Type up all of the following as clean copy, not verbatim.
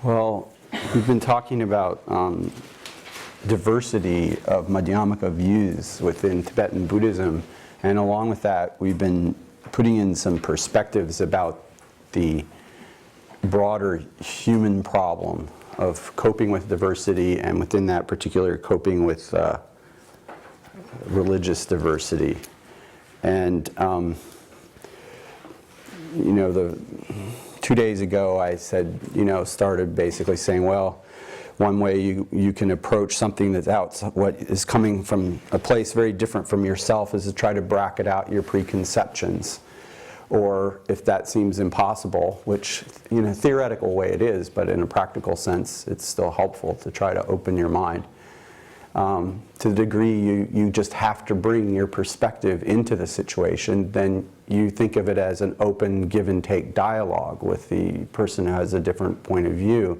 Well, we've been talking about diversity of Madhyamaka views within Tibetan Buddhism, and along with that, we've been putting in some perspectives about the broader human problem of coping with diversity, and within that particular coping with religious diversity. And you know, 2 days ago I said, you know, started basically saying, well, one way you can approach something that's out, what is coming from a place very different from yourself, is to try to bracket out your preconceptions. Or if that seems impossible, which in a theoretical way it is, but in a practical sense it's still helpful to try to open your mind. To the degree you just have to bring your perspective into the situation, then you think of it as an open give and take dialogue with the person who has a different point of view,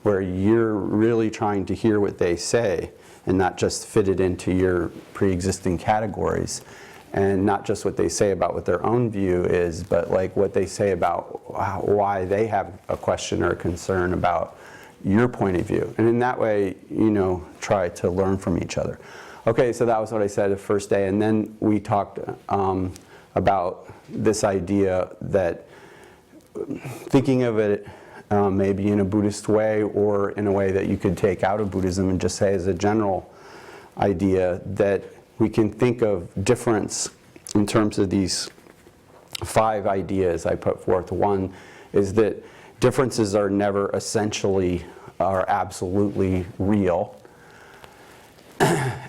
where you're really trying to hear what they say and not just fit it into your pre-existing categories, and not just what they say about what their own view is, but like what they say about why they have a question or a concern about your point of view. And in that way, you know, try to learn from each other. Okay, so that was what I said the first day, and then we talked about this idea that thinking of it maybe in a Buddhist way, or in a way that you could take out of Buddhism and just say as a general idea, that we can think of difference in terms of these 5 ideas I put forth. One is that differences are never essentially or absolutely real.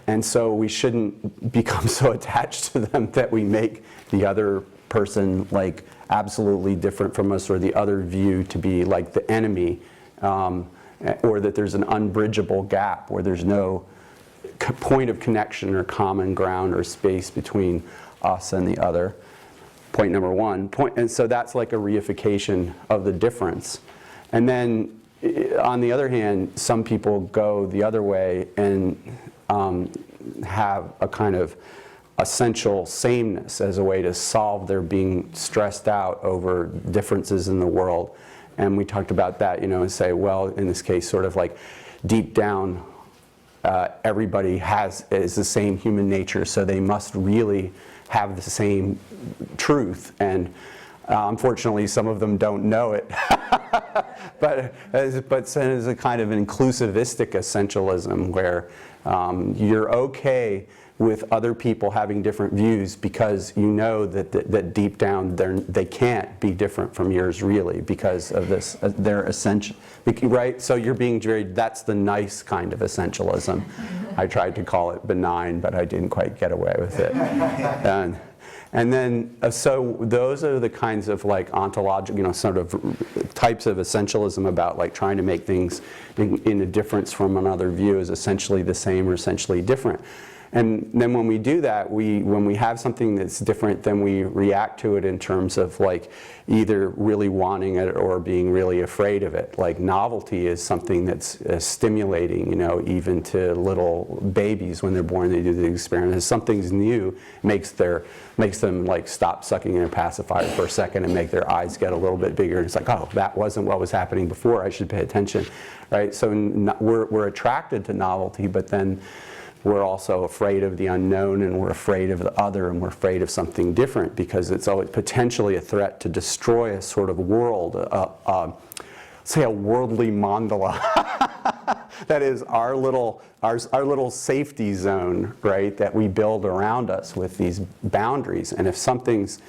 And so we shouldn't become so attached to them that we make the other person like absolutely different from us, or the other view to be like the enemy, or that there's an unbridgeable gap where there's no point of connection or common ground or space between us and the other. Point number one. And so that's like a reification of the difference. And then on the other hand, some people go the other way and have a kind of essential sameness as a way to solve their being stressed out over differences in the world. And we talked about that, you know, and say, well, in this case, sort of like deep down, everybody is the same human nature, so they must really have the same truth. And unfortunately, some of them don't know it. but it's a kind of an inclusivistic essentialism where you're okay with other people having different views because you know that deep down they can't be different from yours really, because of this, they're essential, right? So you're being very, that's the nice kind of essentialism. I tried to call it benign, but I didn't quite get away with it. And then, so those are the kinds of like ontological, you know, sort of types of essentialism about like trying to make things in a difference from another view is essentially the same or essentially different. And then when we do that, when we have something that's different, then we react to it in terms of like either really wanting it or being really afraid of it. Like novelty is something that's stimulating, you know, even to little babies when they're born, they do the experiment. If something's new, makes them like stop sucking in a pacifier for a second and make their eyes get a little bit bigger. And it's like, oh, that wasn't what was happening before, I should pay attention, right? So we're attracted to novelty, but then we're also afraid of the unknown, and we're afraid of the other, and we're afraid of something different, because it's always potentially a threat to destroy a sort of world, say a worldly mandala. That is our little safety zone, right, that we build around us with these boundaries. And if something's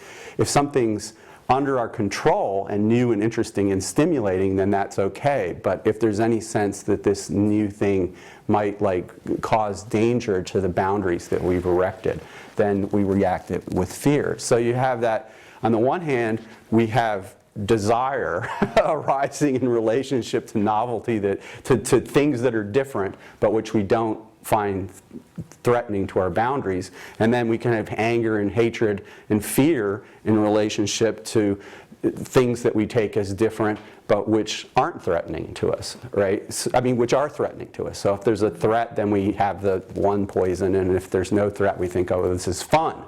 under our control and new and interesting and stimulating, then that's okay. But if there's any sense that this new thing might like cause danger to the boundaries that we've erected, then we react it with fear. So you have that, on the one hand, we have desire arising in relationship to novelty, to things that are different, but which we don't find threatening to our boundaries. And then we can have anger and hatred and fear in relationship to things that we take as different, but which aren't threatening to us, right? I mean, which are threatening to us. So if there's a threat, then we have the one poison, and if there's no threat, we think, oh, this is fun,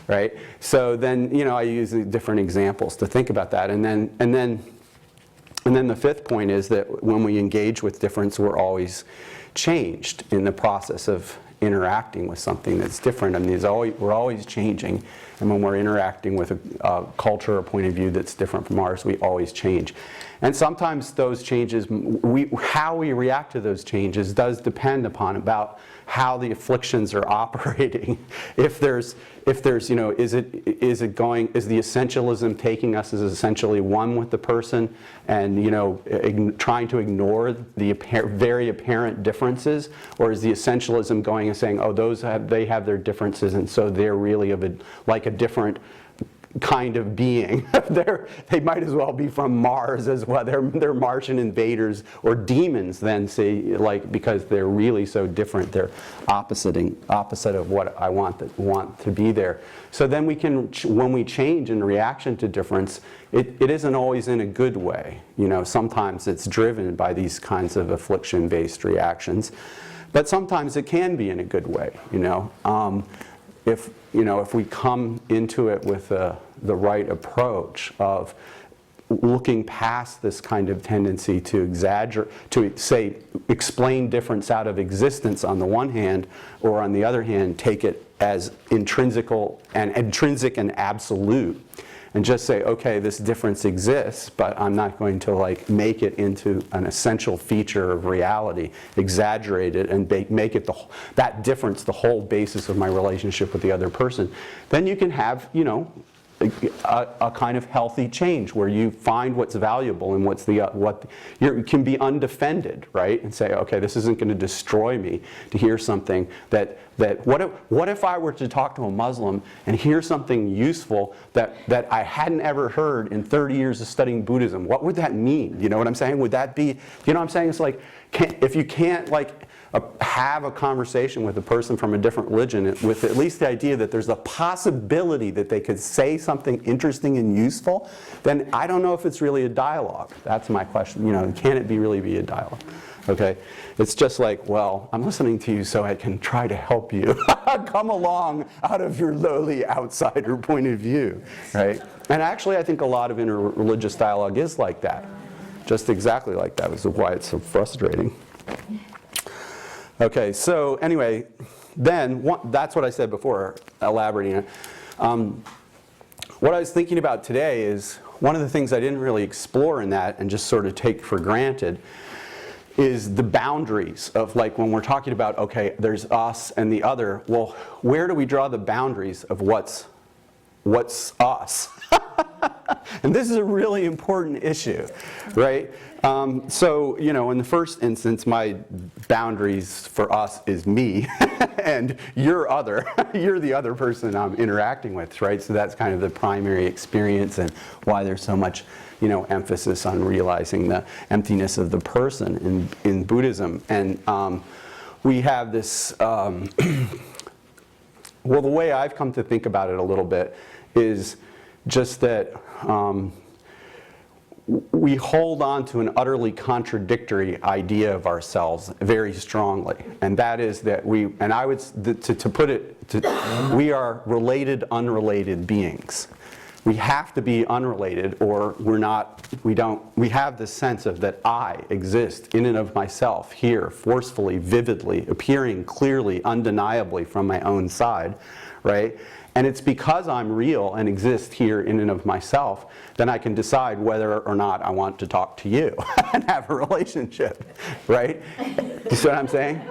right? So then, you know, I use different examples to think about that. And then And then the fifth point is that when we engage with difference, we're always changed in the process of interacting with something that's different. I mean, we're always changing. And when we're interacting with a culture or point of view that's different from ours, we always change. And sometimes those changes, how we react to those changes does depend upon about how the afflictions are operating. If there's, you know, is the essentialism taking us as essentially one with the person, and, you know, trying to ignore the very apparent differences, or is the essentialism going and saying, oh, they have their differences, and so they're really like a different kind of being. They might as well be from Mars as well. They're Martian invaders or demons then, say, like, because they're really so different. They're opposite of what I want to be there. So then we can, when we change in reaction to difference, it isn't always in a good way. You know, sometimes it's driven by these kinds of affliction-based reactions, but sometimes it can be in a good way. You know. If we come into it with the right approach of looking past this kind of tendency to exaggerate, to say, explain difference out of existence on the one hand, or on the other hand, take it as intrinsic and absolute, and just say, okay, this difference exists, but I'm not going to like make it into an essential feature of reality, exaggerate it, and make it that difference the whole basis of my relationship with the other person. Then you can have, you know, a kind of healthy change where you find what's valuable and what can be undefended, right? And say, okay, this isn't going to destroy me to hear something that what if I were to talk to a Muslim and hear something useful that I hadn't ever heard in 30 years of studying Buddhism? What would that mean? You know what I'm saying? Would that be, you know what I'm saying? It's like, if you can't like have a conversation with a person from a different religion with at least the idea that there's a possibility that they could say something interesting and useful, then I don't know if it's really a dialogue. That's my question. You know, can it really be a dialogue? Okay? It's just like, well, I'm listening to you so I can try to help you. Come along out of your lowly outsider point of view, right? And actually, I think a lot of interreligious dialogue is like that. Just exactly like that, which is why it's so frustrating. Okay, so anyway, then that's what I said before, elaborating on it. What I was thinking about today is one of the things I didn't really explore in that and just sort of take for granted is the boundaries of, like, when we're talking about, okay, there's us and the other, well, where do we draw the boundaries of what's us? And this is a really important issue, right? So, you know, in the first instance, my boundaries for us is me, and you're the other person I'm interacting with, right? So that's kind of the primary experience and why there's so much, you know, emphasis on realizing the emptiness of the person in Buddhism. And we have this, well, the way I've come to think about it a little bit is just that we hold on to an utterly contradictory idea of ourselves very strongly, and that is that we we are related, unrelated beings. We have to be unrelated, or we have this sense of that I exist in and of myself here, forcefully, vividly, appearing clearly, undeniably from my own side, right? And it's because I'm real and exist here in and of myself, then I can decide whether or not I want to talk to you and have a relationship, right? You see what I'm saying?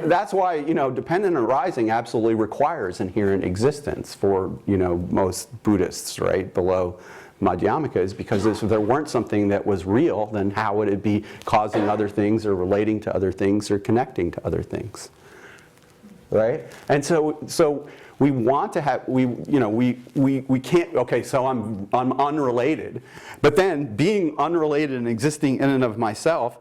That's why, you know, dependent arising absolutely requires inherent existence for, you know, most Buddhists, right, below Madhyamaka, is because if there weren't something that was real, then how would it be causing other things or relating to other things or connecting to other things, right? And so we want to have, we can't, okay, so I'm unrelated, but then being unrelated and existing in and of myself,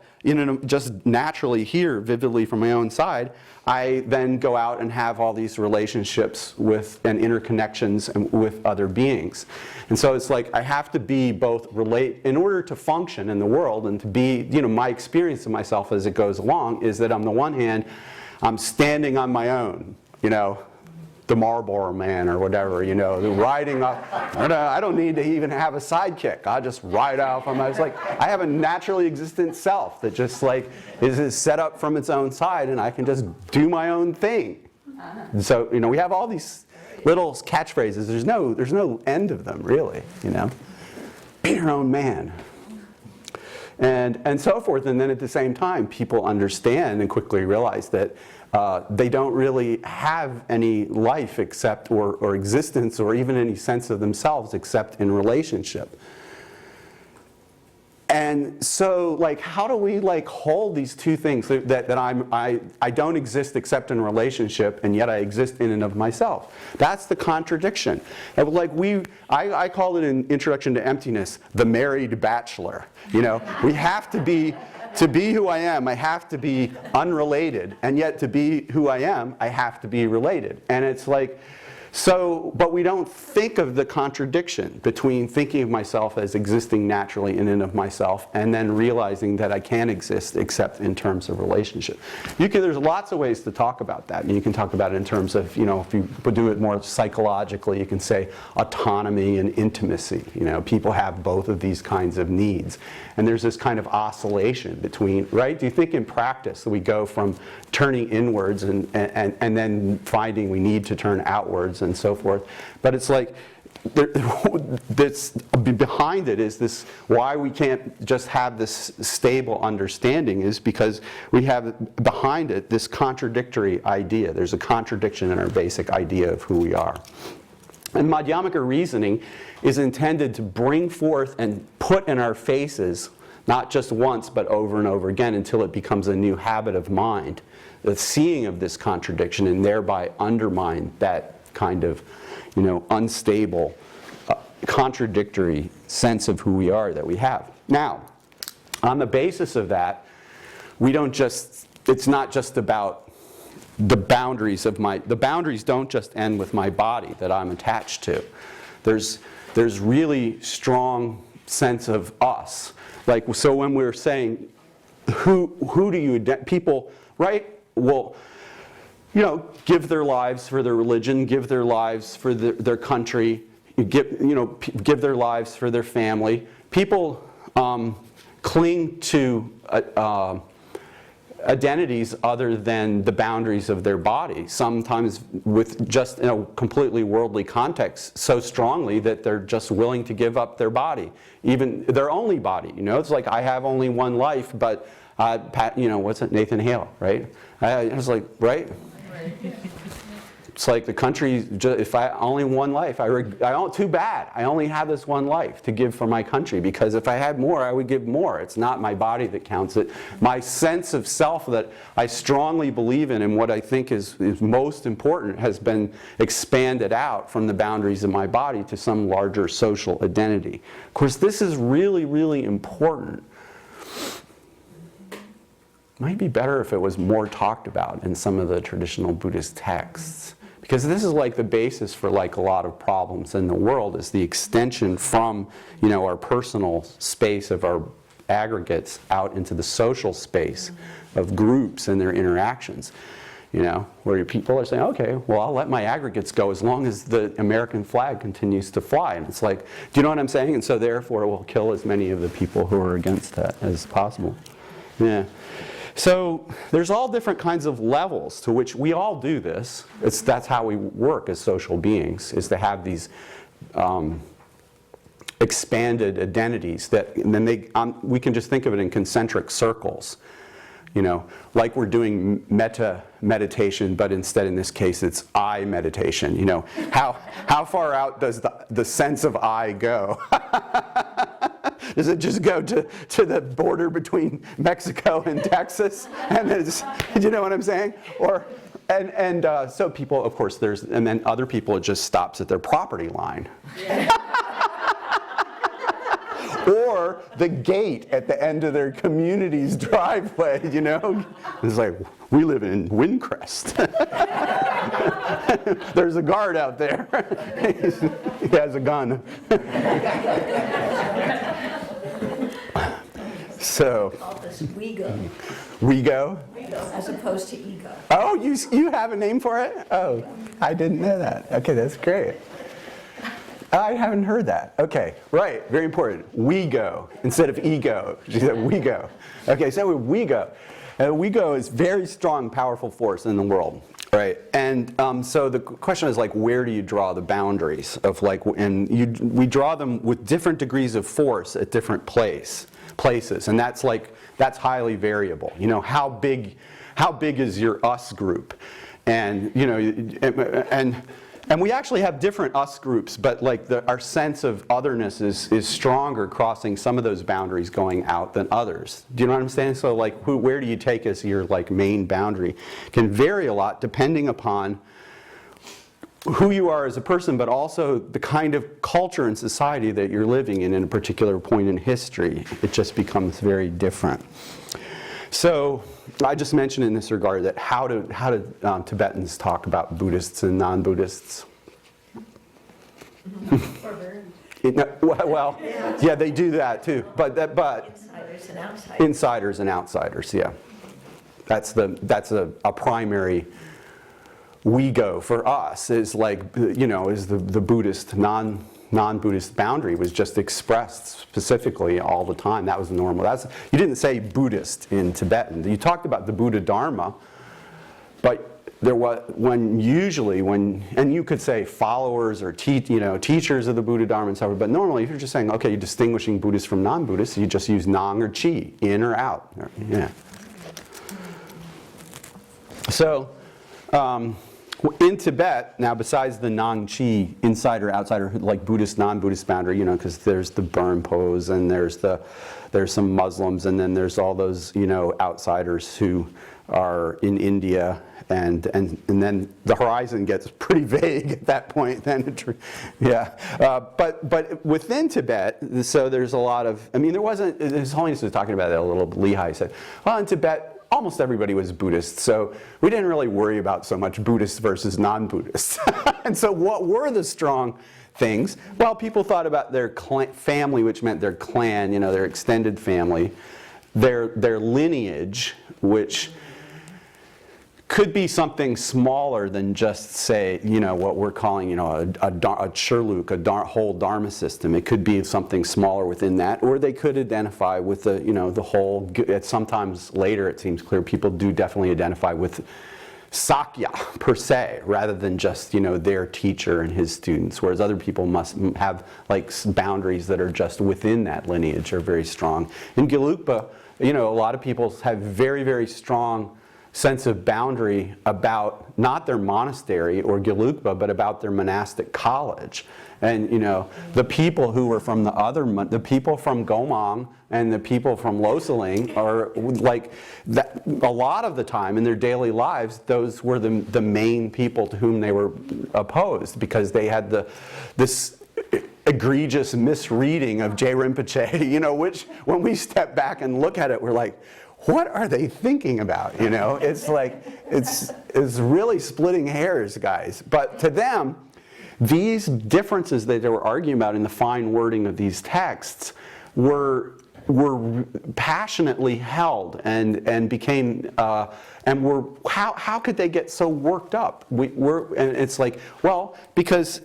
just naturally here, vividly from my own side, I then go out and have all these relationships with and interconnections with other beings. And so it's like I have to be both in order to function in the world and to be, you know, my experience of myself as it goes along is that on the one hand, I'm standing on my own, you know, the Marlboro Man or whatever, you know, riding up. I don't need to even have a sidekick. I just ride off. I was like, I have a naturally existent self that just like is set up from its own side, and I can just do my own thing. So, you know, we have all these little catchphrases. There's no end of them, really, you know. Be your own man. And so forth. And then at the same time, people understand and quickly realize that they don't really have any life except, or existence, or even any sense of themselves except in relationship. And so, like, how do we like hold these two things that I don't exist except in relationship, and yet I exist in and of myself? That's the contradiction. And like I call it in Introduction to Emptiness, the married bachelor. You know, we have to be who I am, I have to be unrelated, and yet to be who I am, I have to be related. And it's like, so, but we don't think of the contradiction between thinking of myself as existing naturally in and of myself and then realizing that I can't exist except in terms of relationship. There's lots of ways to talk about that. And you can talk about it in terms of, you know, if you do it more psychologically, you can say autonomy and intimacy. You know, people have both of these kinds of needs. And there's this kind of oscillation between, right? Do you think in practice that we go from turning inwards and then finding we need to turn outwards and so forth? But it's like, this, behind it is this, why we can't just have this stable understanding is because we have behind it this contradictory idea. There's a contradiction in our basic idea of who we are. And Madhyamaka reasoning is intended to bring forth and put in our faces, not just once, but over and over again until it becomes a new habit of mind, the seeing of this contradiction, and thereby undermine that kind of, you know, unstable, contradictory sense of who we are that we have. Now, on the basis of that, we don't just, it's not just about the boundaries of the boundaries don't just end with my body that I'm attached to. There's really strong sense of us. Like, so when we're saying, who do you, people, right, will, you know, give their lives for their religion, give their lives for their country, give their lives for their family. People cling to identities other than the boundaries of their body, sometimes with just in a completely worldly context, so strongly that they're just willing to give up their body, even their only body. You know, it's like, I have only one life, but you know, what's it, Nathan Hale, right? I was like, right? It's like the country, if I only one life, too bad. I only have this one life to give for my country, because if I had more, I would give more. It's not my body that counts. It my sense of self that I strongly believe in and what I think is most important has been expanded out from the boundaries of my body to some larger social identity. Of course, this is really, really important. Might be better if it was more talked about in some of the traditional Buddhist texts. Because this is like the basis for like a lot of problems in the world, is the extension from, you know, our personal space of our aggregates out into the social space of groups and their interactions. You know, where people are saying, okay, well, I'll let my aggregates go as long as the American flag continues to fly. And it's like, do you know what I'm saying? And so therefore we'll kill as many of the people who are against that as possible. Yeah. So there's all different kinds of levels to which we all do this. That's how we work as social beings, is to have these expanded identities that, and then we can just think of it in concentric circles. You know, like we're doing metta meditation, but instead in this case it's I meditation. You know, how far out does the sense of I go? Does it just go to the border between Mexico and Texas? And do you know what I'm saying? Or so people, of course, and then other people, it just stops at their property line. Yeah. Or the gate at the end of their community's driveway, you know? It's like, we live in Windcrest. There's a guard out there. He has a gun. So, Call this we-go. we go? As opposed to ego. Oh, you have a name for it? Oh, I didn't know that. Okay, that's great. I haven't heard that. Okay, right, very important. We go instead of ego. She said we go. Okay, so we go. We go is very strong, powerful force in the world, right? And so the question is like, where do you draw the boundaries of like, and we draw them with different degrees of force at different places, and that's highly variable. You know, how big is your us group, and you know, and we actually have different us groups, but like our sense of otherness is stronger crossing some of those boundaries going out than others. Do you know what I'm saying? So like, where do you take as your like main boundary? Can vary a lot depending upon who you are as a person, but also the kind of culture and society that you're living in a particular point in history. It just becomes very different. So I just mentioned in this regard that how do Tibetans talk about Buddhists and non-Buddhists? Well, yeah, they do that too. But Insiders and outsiders. Insiders and outsiders, yeah. That's a primary we go for us is like, you know, is the Buddhist non-Buddhist boundary was just expressed specifically all the time. That was normal. You didn't say Buddhist in Tibetan. You talked about the Buddha Dharma, but there was and you could say followers or teachers of the Buddha Dharma and so forth. But normally, if you're just saying, okay, you're distinguishing Buddhists from non-Buddhists, you just use Nang or Chi, in or out. Yeah. So. In Tibet, now besides the Nang-Chi, insider, outsider, like Buddhist, non-Buddhist boundary, you know, because there's the Burn pose and there's some Muslims and then there's all those, you know, outsiders who are in India and then the horizon gets pretty vague at that point. Then, yeah, but within Tibet, so there's a lot of, I mean, there wasn't. His Holiness was talking about that a little. Lehigh said, well, in Tibet, almost everybody was Buddhist, so we didn't really worry about so much Buddhist versus non-Buddhist. And so what were the strong things? Well, people thought about their family, which meant their clan, you know, their extended family, their lineage, which could be something smaller than just, say, you know, what we're calling, you know, a Churluk, whole Dharma system. It could be something smaller within that, or they could identify with the, you know, the whole. Sometimes later, it seems clear people do definitely identify with Sakya per se, rather than just, you know, their teacher and his students. Whereas other people must have like boundaries that are just within that lineage are very strong. In gelukpa, you know, a lot of people have very, very strong sense of boundary about not their monastery or gelukpa, but about their monastic college. And you know, the people who were from the people from Gomang and the people from Losaling are like that. A lot of the time in their daily lives, those were the main people to whom they were opposed, because they had this egregious misreading of Je Rinpoche. You know, which when we step back and look at it, we're like, what are they thinking about? You know, it's like, it's really splitting hairs, guys. But to them, these differences that they were arguing about in the fine wording of these texts were passionately held and became and were how could they get so worked up? And it's like, well, because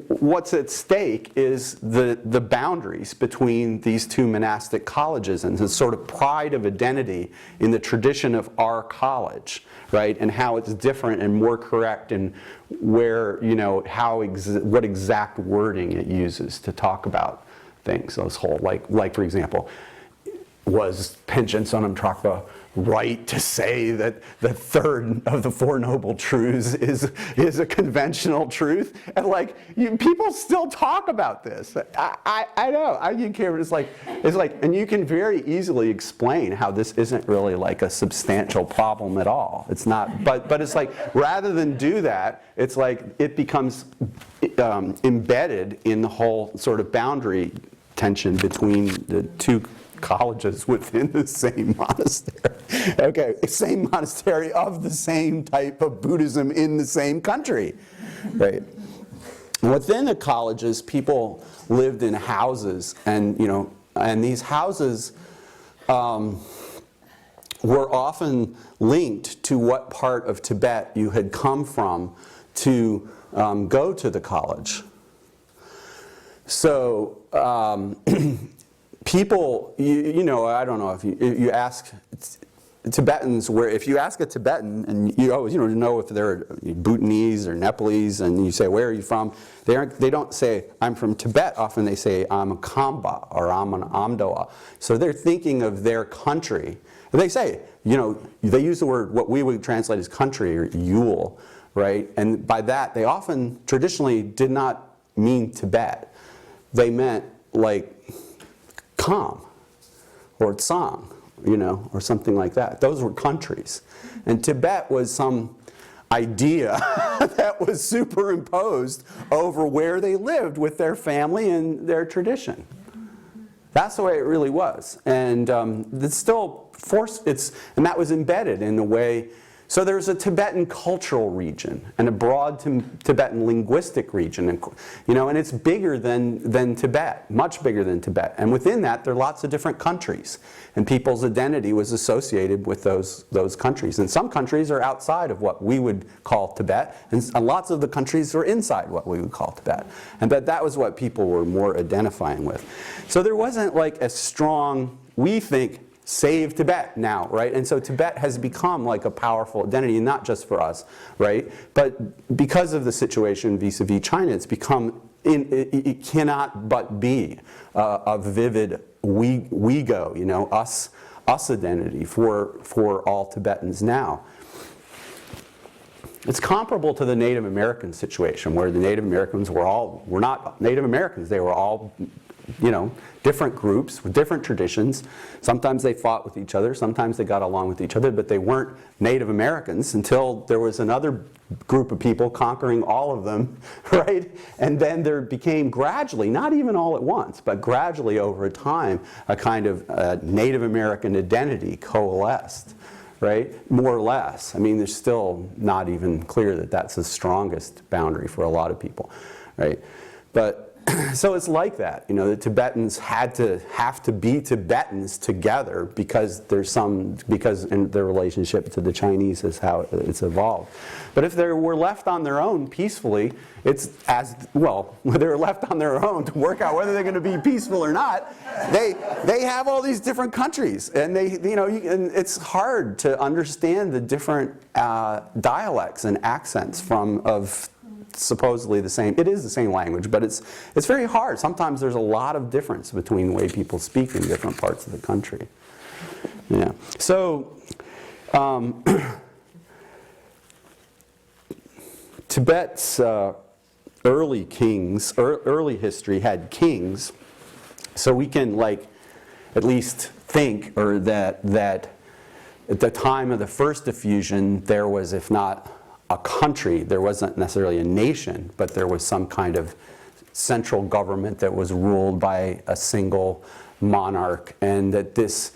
what's at stake is the boundaries between these two monastic colleges and the sort of pride of identity in the tradition of our college, right? And how it's different and more correct, and where, you know, what exact wording it uses to talk about things. Those whole, like for example, was Panchen Sonam Trungpa right to say that the third of the Four Noble Truths is a conventional truth? And like, people still talk about this. I know, you care, but it's like, and you can very easily explain how this isn't really like a substantial problem at all. It's not, but it's like, rather than do that, it's like it becomes embedded in the whole sort of boundary tension between the two colleges within the same monastery. Okay, same monastery of the same type of Buddhism in the same country, right? Within the colleges, people lived in houses, and you know, and these houses were often linked to what part of Tibet you had come from to go to the college. So people, you know, I don't know if you ask Tibetans, where if you ask a Tibetan and you always know if they're Bhutanese or Nepalese, and you say, where are you from? They don't say, I'm from Tibet. Often they say, I'm a Khamba or I'm an Amdoa. So they're thinking of their country. They say, they use the word, what we would translate as country, or Yule, right? And by that, they often traditionally did not mean Tibet. They meant like Kham or Tsang, or something like that. Those were countries. And Tibet was some idea that was superimposed over where they lived with their family and their tradition. That's the way it really was. And it's still and that was embedded in a way. So there's a Tibetan cultural region and a broad Tibetan linguistic region, and it's bigger than Tibet, much bigger than Tibet. And within that, there are lots of different countries, and people's identity was associated with those countries. And some countries are outside of what we would call Tibet, and lots of the countries are inside what we would call Tibet. And that was what people were more identifying with. So there wasn't like a strong, we think, save Tibet now, right? And so Tibet has become like a powerful identity, and not just for us, right? But because of the situation vis-a-vis China, it's become, it cannot but be a vivid we go, us identity for all Tibetans now. It's comparable to the Native American situation, where the Native Americans were not Native Americans, they were all different groups with different traditions. Sometimes they fought with each other, sometimes they got along with each other, but they weren't Native Americans until there was another group of people conquering all of them, right? And then there became gradually, not even all at once, but gradually over time, a kind of Native American identity coalesced, right? More or less. I mean, there's still not even clear that that's the strongest boundary for a lot of people, right? But so it's like that, the Tibetans have to be Tibetans together because in their relationship to the Chinese is how it's evolved. But if they were left on their own peacefully, it's as well. When they're left on their own to work out whether they're going to be peaceful or not, they have all these different countries, and and it's hard to understand the different dialects and accents of supposedly the same. It is the same language, but it's very hard. Sometimes there's a lot of difference between the way people speak in different parts of the country. Yeah. So Tibet's early history had kings, so we can at least think, or that at the time of the first diffusion there was, if not a country, there wasn't necessarily a nation, but there was some kind of central government that was ruled by a single monarch, and that this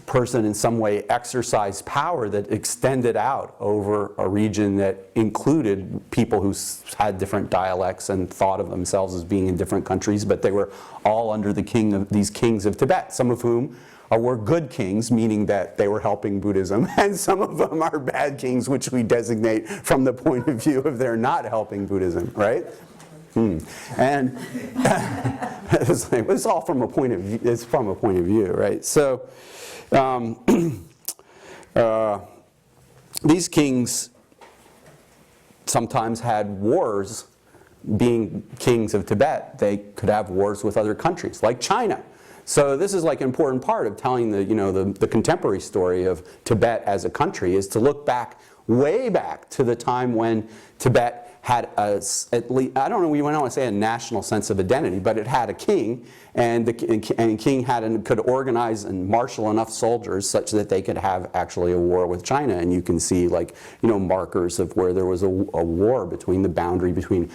person in some way exercised power that extended out over a region that included people who had different dialects and thought of themselves as being in different countries, but they were all under these kings of Tibet, some of whom were good kings, meaning that they were helping Buddhism, and some of them are bad kings, which we designate from the point of view of they're not helping Buddhism, right? And it's all from a point of view. It's from a point of view, right? So these kings sometimes had wars. Being kings of Tibet, they could have wars with other countries, like China. So this is like an important part of telling the contemporary story of Tibet as a country, is to look back, way back to the time when Tibet had at least, I don't know, we don't want to say a national sense of identity, but it had a king, and the king could organize and marshal enough soldiers such that they could have actually a war with China. And you can see markers of where there was a war between the boundary between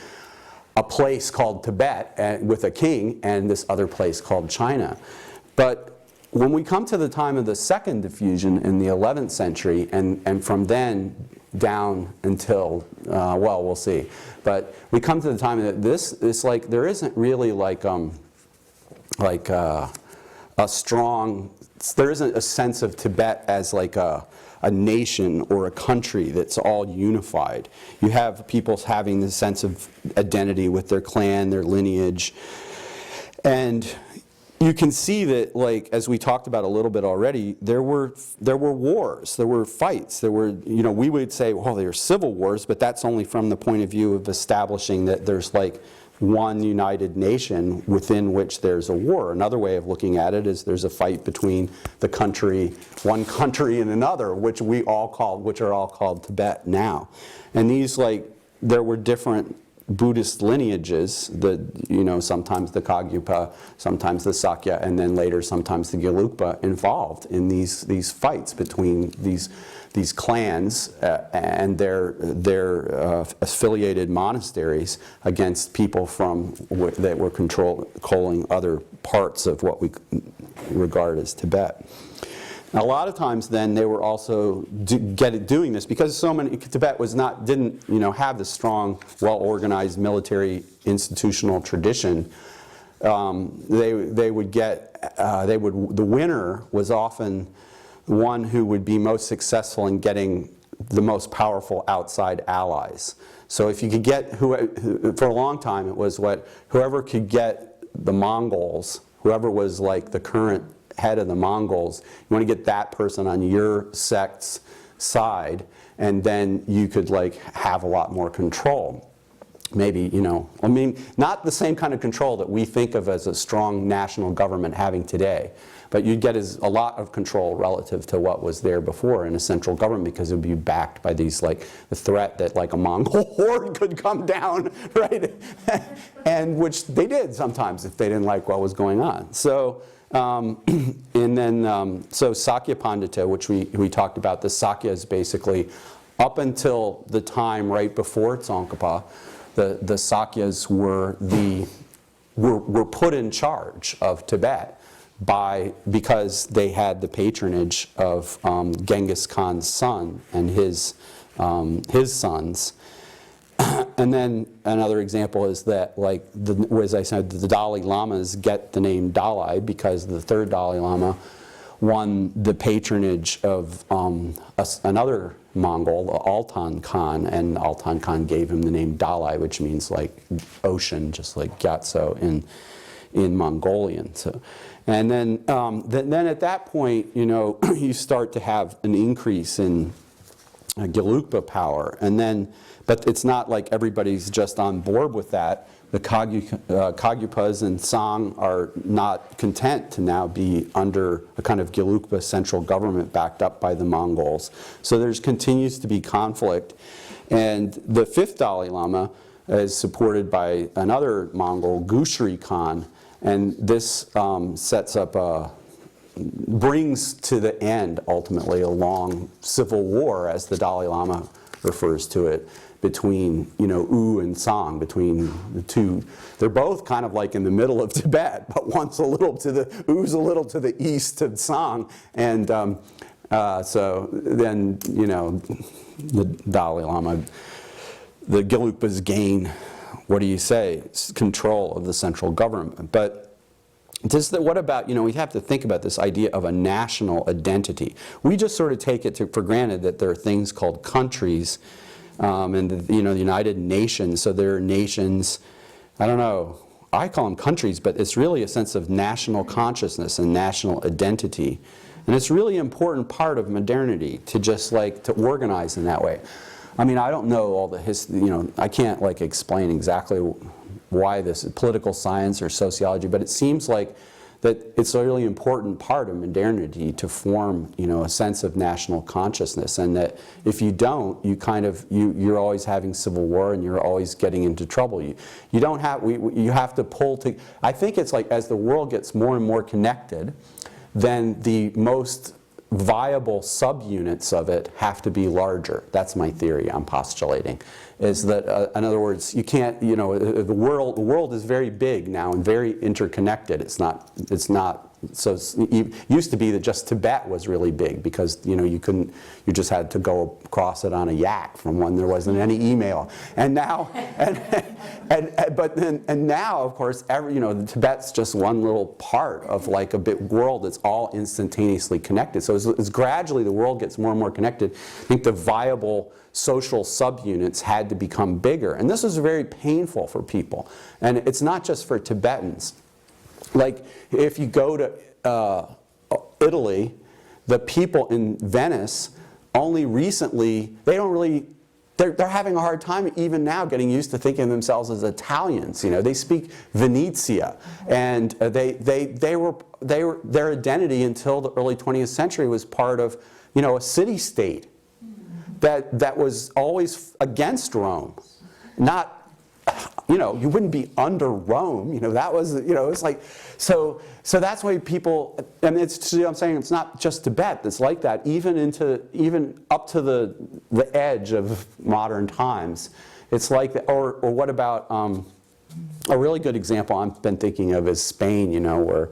a place called Tibet with a king and this other place called China. But when we come to the time of the second diffusion in the 11th century, and from then down until, well, we'll see. But we come to the time that there isn't really a strong there isn't a sense of Tibet as like a nation or a country that's all unified. You have people having this sense of identity with their clan, their lineage. And you can see that, like, as we talked about a little bit already, there were wars, there were fights, there were, you know, we would say, well, there are civil wars, but that's only from the point of view of establishing that there's like one united nation within which there's a war. Another way of looking at it is there's a fight between the country, one country and another, which are all called Tibet now. And these, like, there were different Buddhist lineages, you know, sometimes the Kagyupa, sometimes the Sakya, and then later sometimes the Gelukpa involved in these fights between these clans and their affiliated monasteries against people that were controlling other parts of what we regard as Tibet. Now, a lot of times then they were also doing this because Tibet didn't have this strong, well-organized military institutional tradition. The winner was often one who would be most successful in getting the most powerful outside allies. So if you could get, for a long time it was whoever could get the Mongols, whoever was like the current head of the Mongols, you want to get that person on your sect's side, and then you could like have a lot more control. Maybe, I mean, not the same kind of control that we think of as a strong national government having today, but you'd get a lot of control relative to what was there before in a central government, because it would be backed by these, like, the threat that like a Mongol horde could come down, right? And which they did sometimes if they didn't like what was going on. So, and then, so Sakya Pandita, which we talked about, the Sakyas basically, up until the time right before Tsongkhapa, the Sakyas were put in charge of Tibet because they had the patronage of Genghis Khan's son and his sons. And then another example is that, like, as I said, the Dalai Lamas get the name Dalai because the third Dalai Lama won the patronage of another Mongol, Altan Khan, and Altan Khan gave him the name Dalai, which means like ocean, just like Gyatso in Mongolian. So, and then at that point, you start to have an increase in gelukpa power, but it's not like everybody's just on board with that. The Kagyupas and Song are not content to now be under a kind of gelukpa central government backed up by the Mongols. So there continues to be conflict. And the fifth Dalai Lama is supported by another Mongol, Gushri Khan, and this brings to the end, ultimately, a long civil war, as the Dalai Lama refers to it, between, U and Song, between the two. They're both kind of like in the middle of Tibet, but U's a little to the east of Song. And so then, the Dalai Lama, the Gelukpas gain, what do you say, control of the central government. But what about, we have to think about this idea of a national identity. We just sort of take it for granted that there are things called countries, and the United Nations. So there are nations, I don't know, I call them countries, but it's really a sense of national consciousness and national identity. And it's really an important part of modernity to just to organize in that way. I mean, I don't know all the history, I can't explain exactly why this is political science or sociology, but it seems like that it's a really important part of modernity to form, a sense of national consciousness, and that if you don't, you're always having civil war and you're always getting into trouble. You have to pull to. I think it's like as the world gets more and more connected, then the most viable subunits of it have to be larger. That's my theory I'm postulating, is that, in other words, you can't, the world is very big now and very interconnected. It's not so it used to be that just Tibet was really big because you just had to go across it on a yak from when there wasn't any email. And now, and now of course, Tibet's just one little part of like a big world that's all instantaneously connected. So as gradually the world gets more and more connected, I think the viable social subunits had to become bigger. And this was very painful for people. And it's not just for Tibetans. Like if you go to Italy, the people in Venice only recently, they're having a hard time even now getting used to thinking of themselves as Italians. They speak Venezia, and their identity until the early 20th century was part of a city-state that was always against Rome, not. You wouldn't be under Rome. That was, it's like, so that's why people, and it's, I'm saying it's not just Tibet that's like that, even up to the edge of modern times. It's like, or what about, a really good example I've been thinking of is Spain, where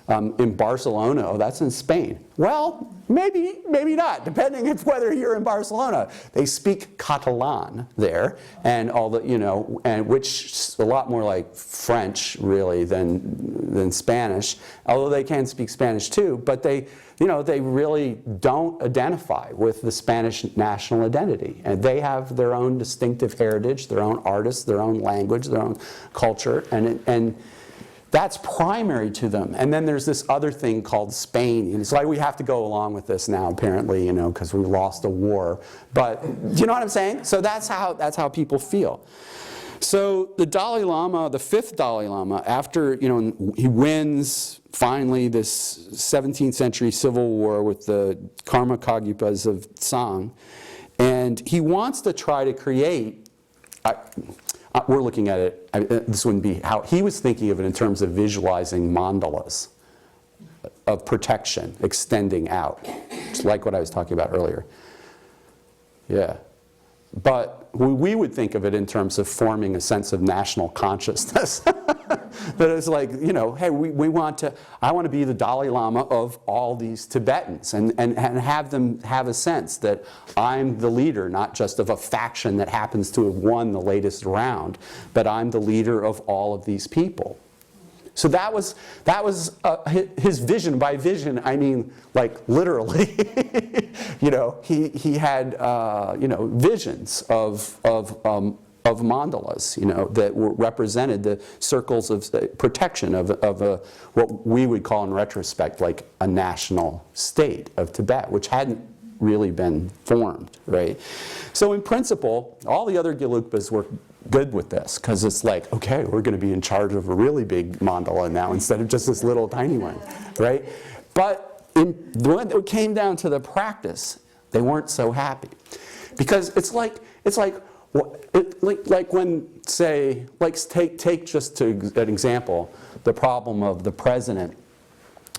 in Barcelona, that's in Spain. Well, maybe not, depending on whether you're in Barcelona. They speak Catalan there, and and which is a lot more like French, really, than Spanish. Although they can speak Spanish too, but they really don't identify with the Spanish national identity, and they have their own distinctive heritage, their own artists, their own language, their own culture, and that's primary to them. And then there's this other thing called Spain. And it's like we have to go along with this now, apparently, because we lost a war. But do you know what I'm saying? So that's how people feel. So the Dalai Lama, the fifth Dalai Lama, after he wins finally this 17th century civil war with the Karma Kagyapas of Tsang, and he wants to try to create. We're looking at it, this wouldn't be how, he was thinking of it in terms of visualizing mandalas of protection extending out. It's like what I was talking about earlier. Yeah. But we would think of it in terms of forming a sense of national consciousness. That it's like, hey, I want to be the Dalai Lama of all these Tibetans and have them have a sense that I'm the leader, not just of a faction that happens to have won the latest round, but I'm the leader of all of these people. So that was his vision. By vision, I mean like literally. He had visions of mandalas, that represented the circles of protection of what we would call in retrospect like a national state of Tibet, which hadn't really been formed, right? So in principle, all the other gelukpas were good with this, because it's like, okay, we're going to be in charge of a really big mandala now instead of just this little tiny one, right? But when it came down to the practice, they weren't so happy, because it's like when, say, take just to an example, the problem of the president,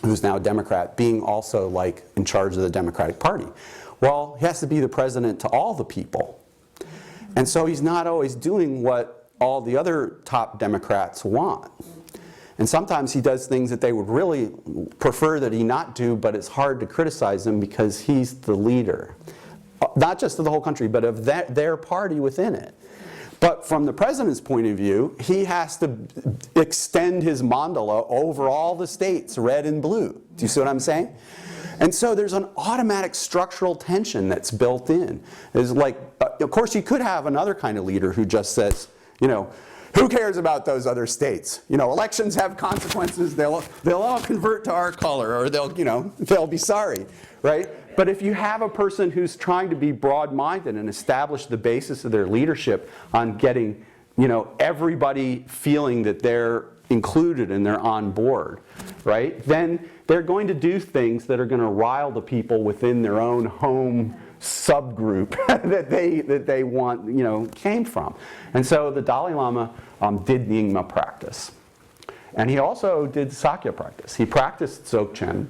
who's now a Democrat, being also like in charge of the Democratic Party. Well, he has to be the president to all the people. And so he's not always doing what all the other top Democrats want. And sometimes he does things that they would really prefer that he not do, but it's hard to criticize him because he's the leader. Not just of the whole country, but of their party within it. But from the president's point of view, he has to extend his mandala over all the states, red and blue. Do you see what I'm saying? And so there's an automatic structural tension that's built in. It's like, of course, you could have another kind of leader who just says, who cares about those other states? Elections have consequences. They'll all convert to our color, or they'll be sorry, right? But if you have a person who's trying to be broad-minded and establish the basis of their leadership on getting, everybody feeling that they're included and they're on board, right? Then they're going to do things that are going to rile the people within their own home subgroup that they want, came from. And so the Dalai Lama did Nyingma practice. And he also did Sakya practice. He practiced Dzogchen.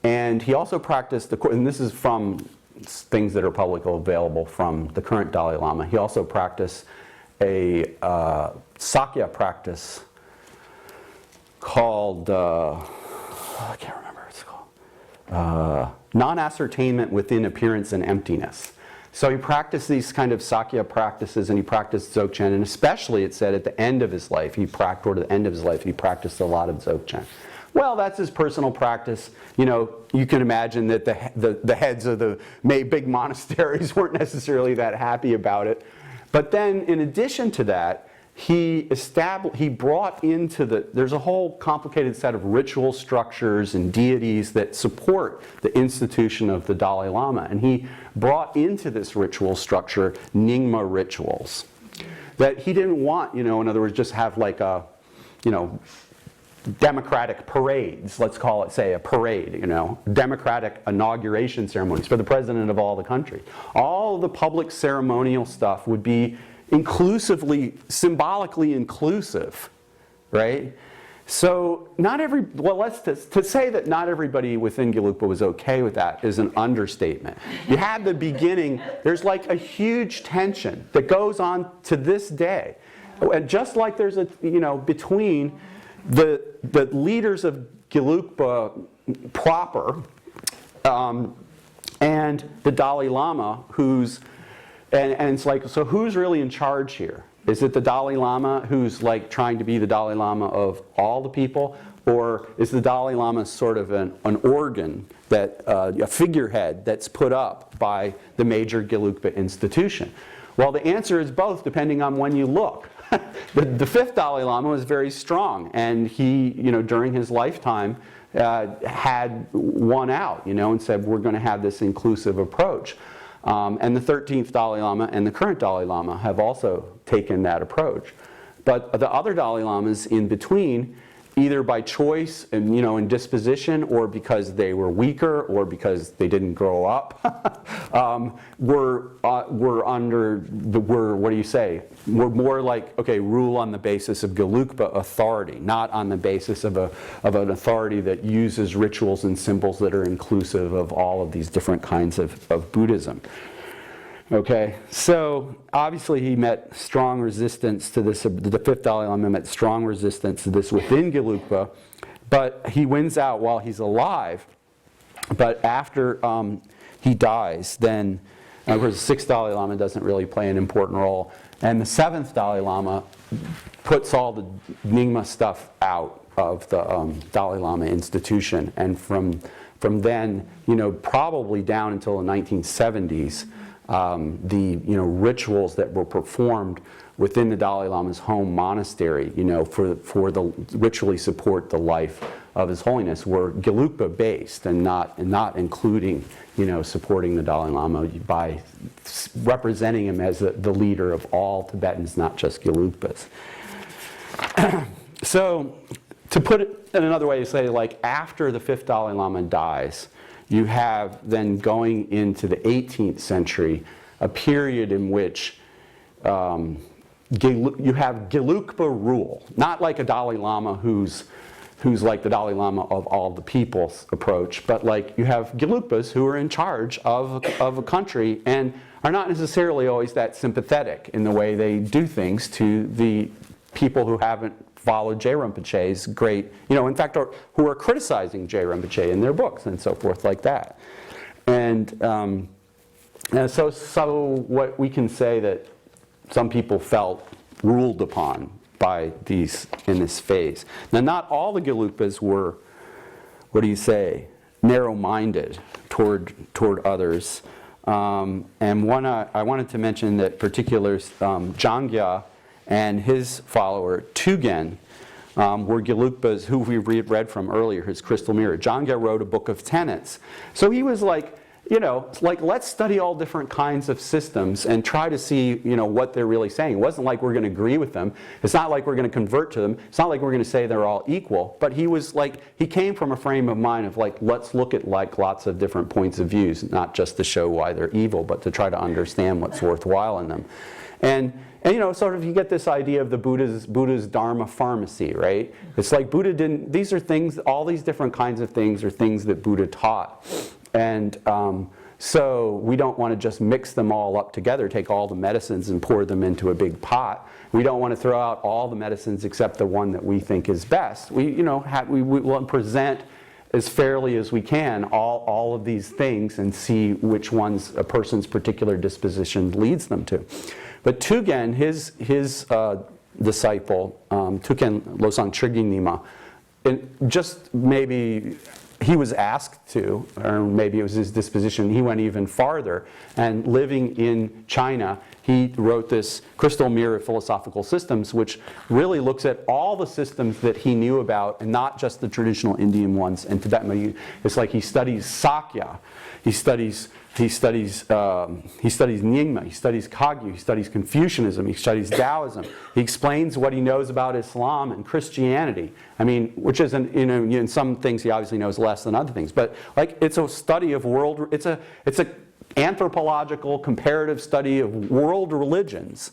And he also practiced, and this is from things that are publicly available from the current Dalai Lama, he also practiced a Sakya practice called, I can't remember what it's called, non-ascertainment within appearance and emptiness. So he practiced these kind of Sakya practices, and he practiced Dzogchen, and especially it said at the end of his life, toward the end of his life, he practiced a lot of Dzogchen. Well, that's his personal practice. You know, you can imagine that the heads of the big monasteries weren't necessarily that happy about it. But then, in addition to that, he brought into there's a whole complicated set of ritual structures and deities that support the institution of the Dalai Lama. And he brought into this ritual structure Nyingma rituals that he didn't want, you know, in other words, just have like a, you know, democratic parades, let's call it, say, a parade, you know, democratic inauguration ceremonies for the president of all the country. All the public ceremonial stuff would be symbolically inclusive, right? So to say that not everybody within Gelukpa was okay with that is an understatement. You have the beginning, there's like a huge tension that goes on to this day. And just like there's a, you know, between the leaders of Gelukpa proper and the Dalai Lama, and it's like, so who's really in charge here? Is it the Dalai Lama who's like trying to be the Dalai Lama of all the people? Or is the Dalai Lama sort of an organ, a figurehead that's put up by the major Gelukpa institution? Well, the answer is both, depending on when you look. The fifth Dalai Lama was very strong, and he, you know, during his lifetime had won out, you know, and said, we're going to have this inclusive approach. And the 13th Dalai Lama and the current Dalai Lama have also taken that approach. But the other Dalai Lamas in between, either by choice and, you know, in disposition, or because they were weaker, or because they didn't grow up, were more like, okay, rule on the basis of Gelukpa authority, not on the basis of an authority that uses rituals and symbols that are inclusive of all of these different kinds of Buddhism. Okay, so obviously he met strong resistance to this. The fifth Dalai Lama met strong resistance to this within Gelukpa, but he wins out while he's alive. But after he dies, then, of course, the sixth Dalai Lama doesn't really play an important role, and the seventh Dalai Lama puts all the Nyingma stuff out of the Dalai Lama institution, and from then, you know, probably down until the 1970s. The, you know, rituals that were performed within the Dalai Lama's home monastery, you know, for the ritually support the life of His Holiness were Gelukpa based, and not including, you know, supporting the Dalai Lama by representing him as the leader of all Tibetans, not just Gelukpas. So, to put it in another way, to say, like, after the fifth Dalai Lama dies, you have then, going into the 18th century, a period in which you have Gelukpa rule. Not like a Dalai Lama who's like the Dalai Lama of all the people's approach, but like you have Gelukpas who are in charge of a country and are not necessarily always that sympathetic in the way they do things to the people who haven't followed J. Rinpoche's great, you know, in fact, who are criticizing J. Rinpoche in their books and so forth like that. And so what we can say that some people felt ruled upon by these in this phase. Now, not all the Gelukpas were, what do you say, narrow-minded toward others. And one I wanted to mention that particulars, Jangya and his follower, Tugen, were Gelukpas who we read from earlier, his Crystal Mirror. Jangya wrote a book of tenets. So he was like, you know, like, let's study all different kinds of systems and try to see, you know, what they're really saying. It wasn't like we're going to agree with them. It's not like we're going to convert to them. It's not like we're going to say they're all equal. But he was like, he came from a frame of mind of like, let's look at like lots of different points of views, not just to show why they're evil, but to try to understand what's worthwhile in them. And you know, sort of, you get this idea of the Buddha's Dharma pharmacy, right? It's like Buddha didn't, these are things, all these different kinds of things are things that Buddha taught. And So we don't want to just mix them all up together, take all the medicines and pour them into a big pot. We don't want to throw out all the medicines except the one that we think is best. We want to present as fairly as we can all of these things and see which ones a person's particular disposition leads them to. But Tugen, his disciple, Tuken Losang Triging Nima, just maybe he was asked to, or maybe it was his disposition, he went even farther. And living in China, he wrote this Crystal Mirror of Philosophical Systems, which really looks at all the systems that he knew about, and not just the traditional Indian ones and Tibetan. It's like he studies Sakya, he studies Nyingma, he studies Kagyu, he studies Confucianism, he studies Taoism. He explains what he knows about Islam and Christianity. I mean, which is, in some things he obviously knows less than other things. But like, it's a study of world. It's a anthropological comparative study of world religions,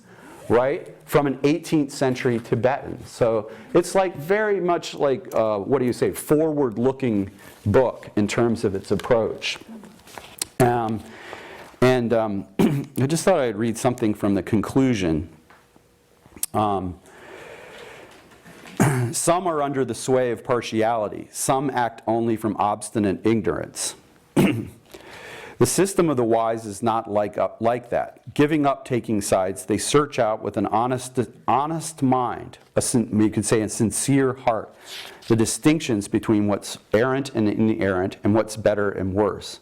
right? From an 18th century Tibetan. So it's like very much like what do you say? Forward-looking book in terms of its approach. I just thought I'd read something from the conclusion. Some are under the sway of partiality. Some act only from obstinate ignorance. The system of the wise is not like that. Giving up taking sides, they search out with an honest mind, you could say a sincere heart, the distinctions between what's errant and inerrant and what's better and worse.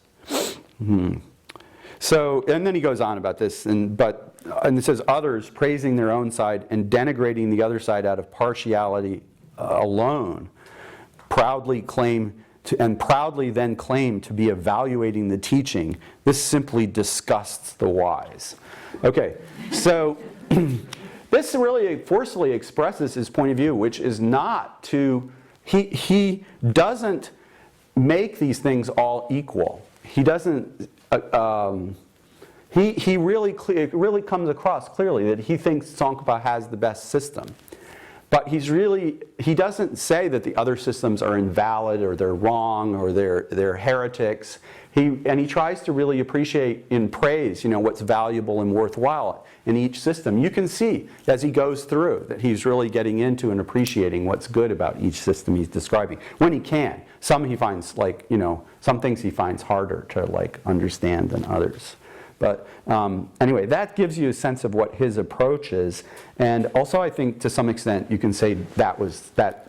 So, and then he goes on about this, and it says others praising their own side and denigrating the other side out of partiality alone, proudly then claim to be evaluating the teaching. This simply disgusts the wise. Okay, so this really forcefully expresses his point of view, which is not to, he doesn't make these things all equal. He doesn't, it really comes across clearly that he thinks Tsongkhapa has the best system. But he doesn't say that the other systems are invalid or they're wrong or they're heretics. And he tries to really appreciate in praise, what's valuable and worthwhile in each system. You can see as he goes through that he's really getting into and appreciating what's good about each system he's describing when he can. Some he finds some things he finds harder to understand than others. But anyway, that gives you a sense of what his approach is. And also I think to some extent you can say that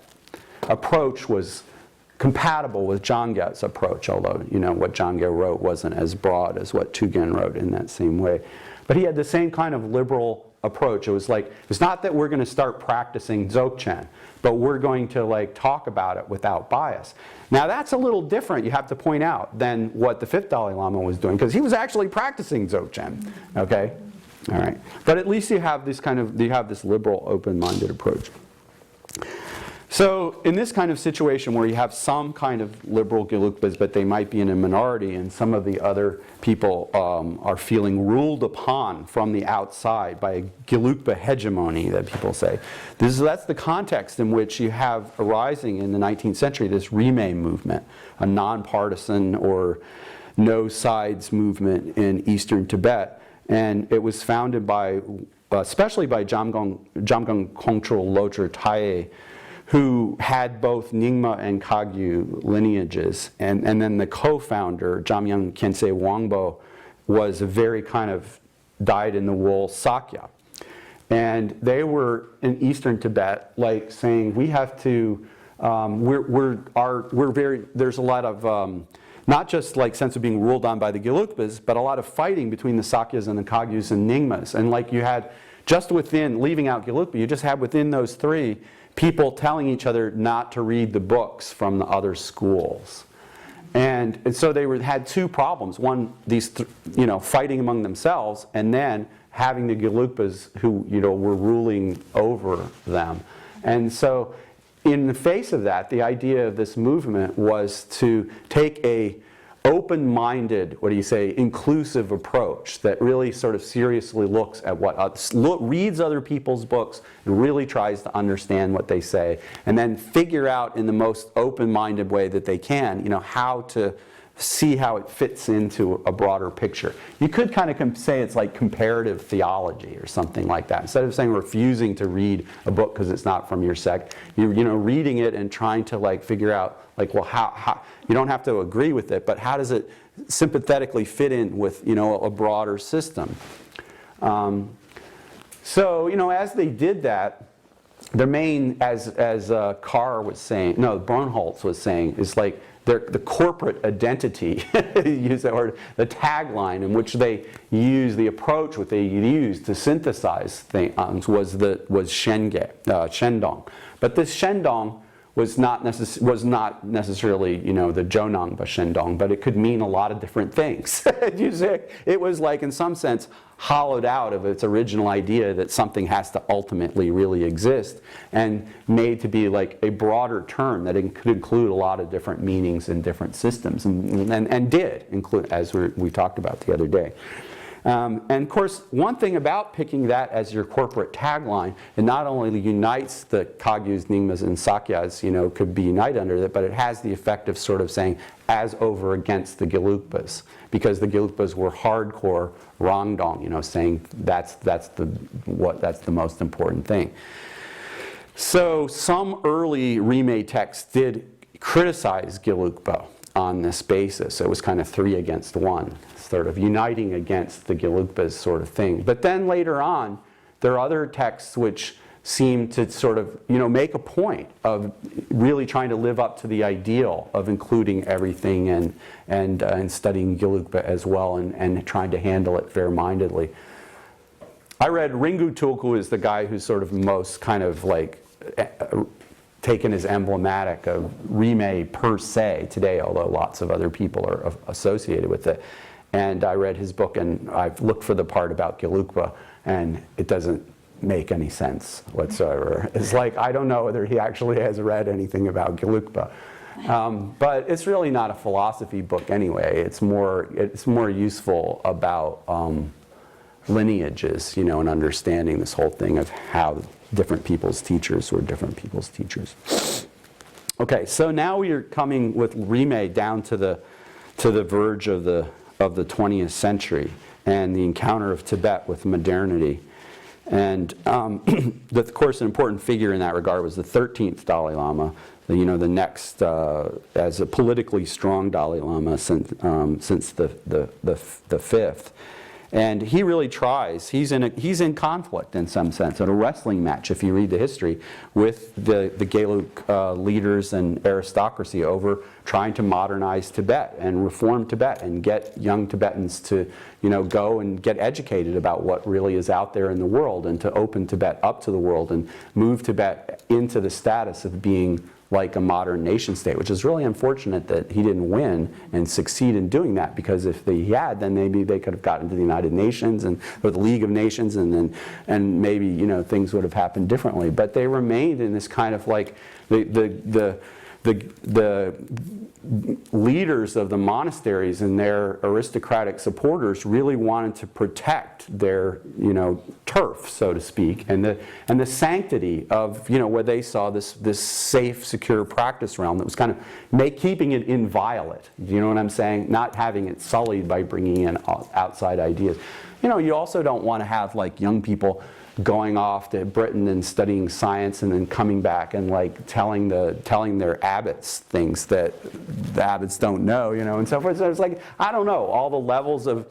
approach was compatible with Jangya's approach, although what Jangya wrote wasn't as broad as what Tugen wrote in that same way. But he had the same kind of liberal approach. It was like, it's not that we're going to start practicing Dzogchen, but we're going to talk about it without bias. Now that's a little different, you have to point out, than what the 5th Dalai Lama was doing, because he was actually practicing Dzogchen. Okay? All right. But at least you have this liberal, open-minded approach. So in this kind of situation where you have some kind of liberal gelukpas, but they might be in a minority, and some of the other people are feeling ruled upon from the outside by a gelukpa hegemony that people say. That's the context in which you have arising in the 19th century this Rimay movement, a nonpartisan or no sides movement in eastern Tibet. And it was founded by, especially by Jamgon Kongtrul Lodrö Taye, who had both Nyingma and Kagyu lineages. And then the co-founder, Jamyang Khyentse Wangbo, was a very kind of dyed-in-the-wool Sakya. And they were in eastern Tibet, saying we have to, there's a lot of, not just sense of being ruled on by the Gelukpas, but a lot of fighting between the Sakyas and the Kagyus and Nyingmas. And you had, just within, leaving out Gelukpa, you just had within those three, people telling each other not to read the books from the other schools. And so they had two problems. One, fighting among themselves, and then having the Gelukpas who, were ruling over them. And so in the face of that, the idea of this movement was to take a open-minded, inclusive approach that really sort of seriously looks at reads other people's books and really tries to understand what they say, and then figure out in the most open-minded way that they can, how to see how it fits into a broader picture. You could kind of say it's like comparative theology or something like that. Instead of saying refusing to read a book because it's not from your sect, you know, reading it and trying to like figure out like, well, how you don't have to agree with it, but how does it sympathetically fit in with, you know, a broader system? So, you know, as they did that, their main, as Carr was saying, no, Bronholtz was saying, is like the corporate identity, use that word, the tagline in which they use, the approach what they used to synthesize things was Shendong. But this Shendong was not necessarily, you know, the Jonang Shendong, but it could mean a lot of different things. It was like, in some sense, hollowed out of its original idea that something has to ultimately really exist, and made to be like a broader term that could include a lot of different meanings and different systems, and did include, as we talked about the other day. And of course, one thing about picking that as your corporate tagline, it not only unites the Kagyus, Nyingmas, and Sakyas, you know, could be united under it, but it has the effect of sort of saying, as over against the gelukpas, because the gelukpas were hardcore Rangdong, you know, saying that's the most important thing. So some early Rimay texts did criticize gelukpa on this basis. It was kind of 3 against 1, sort of uniting against the gelukpas sort of thing. But then later on, there are other texts which seem to sort of, you know, make a point of really trying to live up to the ideal of including everything and studying gelukpa as well, and trying to handle it fair-mindedly. I read Ringu Tulku is the guy who's sort of most kind of like taken as emblematic of Rimay per se today, although lots of other people are associated with it. And I read his book, and I've looked for the part about gelukpa, and it doesn't make any sense whatsoever. It's like, I don't know whether he actually has read anything about gelukpa. But it's really not a philosophy book anyway. It's more useful about lineages, you know, and understanding this whole thing of how different people's teachers were different people's teachers. Okay, so now we are coming with Rimay down to the verge of the 20th century and the encounter of Tibet with modernity. And of course, an important figure in that regard was the 13th Dalai Lama, you know, the next as a politically strong Dalai Lama since the fifth. And he really tries. He's in conflict in some sense, at a wrestling match, if you read the history, with the Geluk leaders and aristocracy over trying to modernize Tibet and reform Tibet and get young Tibetans to, you know, go and get educated about what really is out there in the world, and to open Tibet up to the world and move Tibet into the status of being like a modern nation state, which is really unfortunate that he didn't win and succeed in doing that, because if he had, then maybe they could have gotten to the United Nations or the League of Nations, and maybe, you know, things would have happened differently. But they remained in this kind of like the leaders of the monasteries and their aristocratic supporters really wanted to protect their, you know, turf, so to speak, and the sanctity of, you know, where they saw this safe, secure practice realm that was kind of keeping it inviolate. You know what I'm saying? Not having it sullied by bringing in outside ideas. You know, you also don't want to have like young people going off to Britain and studying science and then coming back and like telling their abbots things that the abbots don't know, you know, and so forth. So it's like, I don't know, all the levels of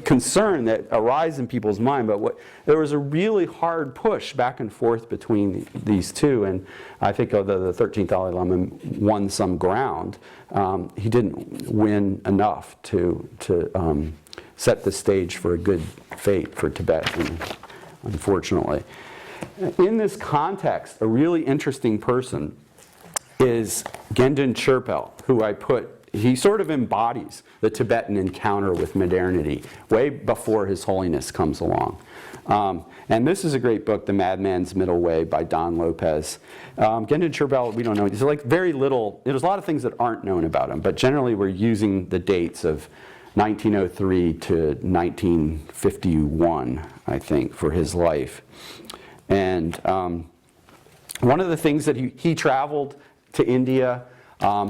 concern that arise in people's mind, but there was a really hard push back and forth between these two, and I think the 13th Dalai Lama won some ground. He didn't win enough to set the stage for a good fate for Tibet, unfortunately. In this context, a really interesting person is Gendun Chophel, who he sort of embodies the Tibetan encounter with modernity way before His Holiness comes along. And this is a great book, The Madman's Middle Way by Don Lopez. Gendun Chophel, we don't know. There's like very little, there's a lot of things that aren't known about him, but generally we're using the dates of 1903 to 1951, I think, for his life. And one of the things that he traveled to India,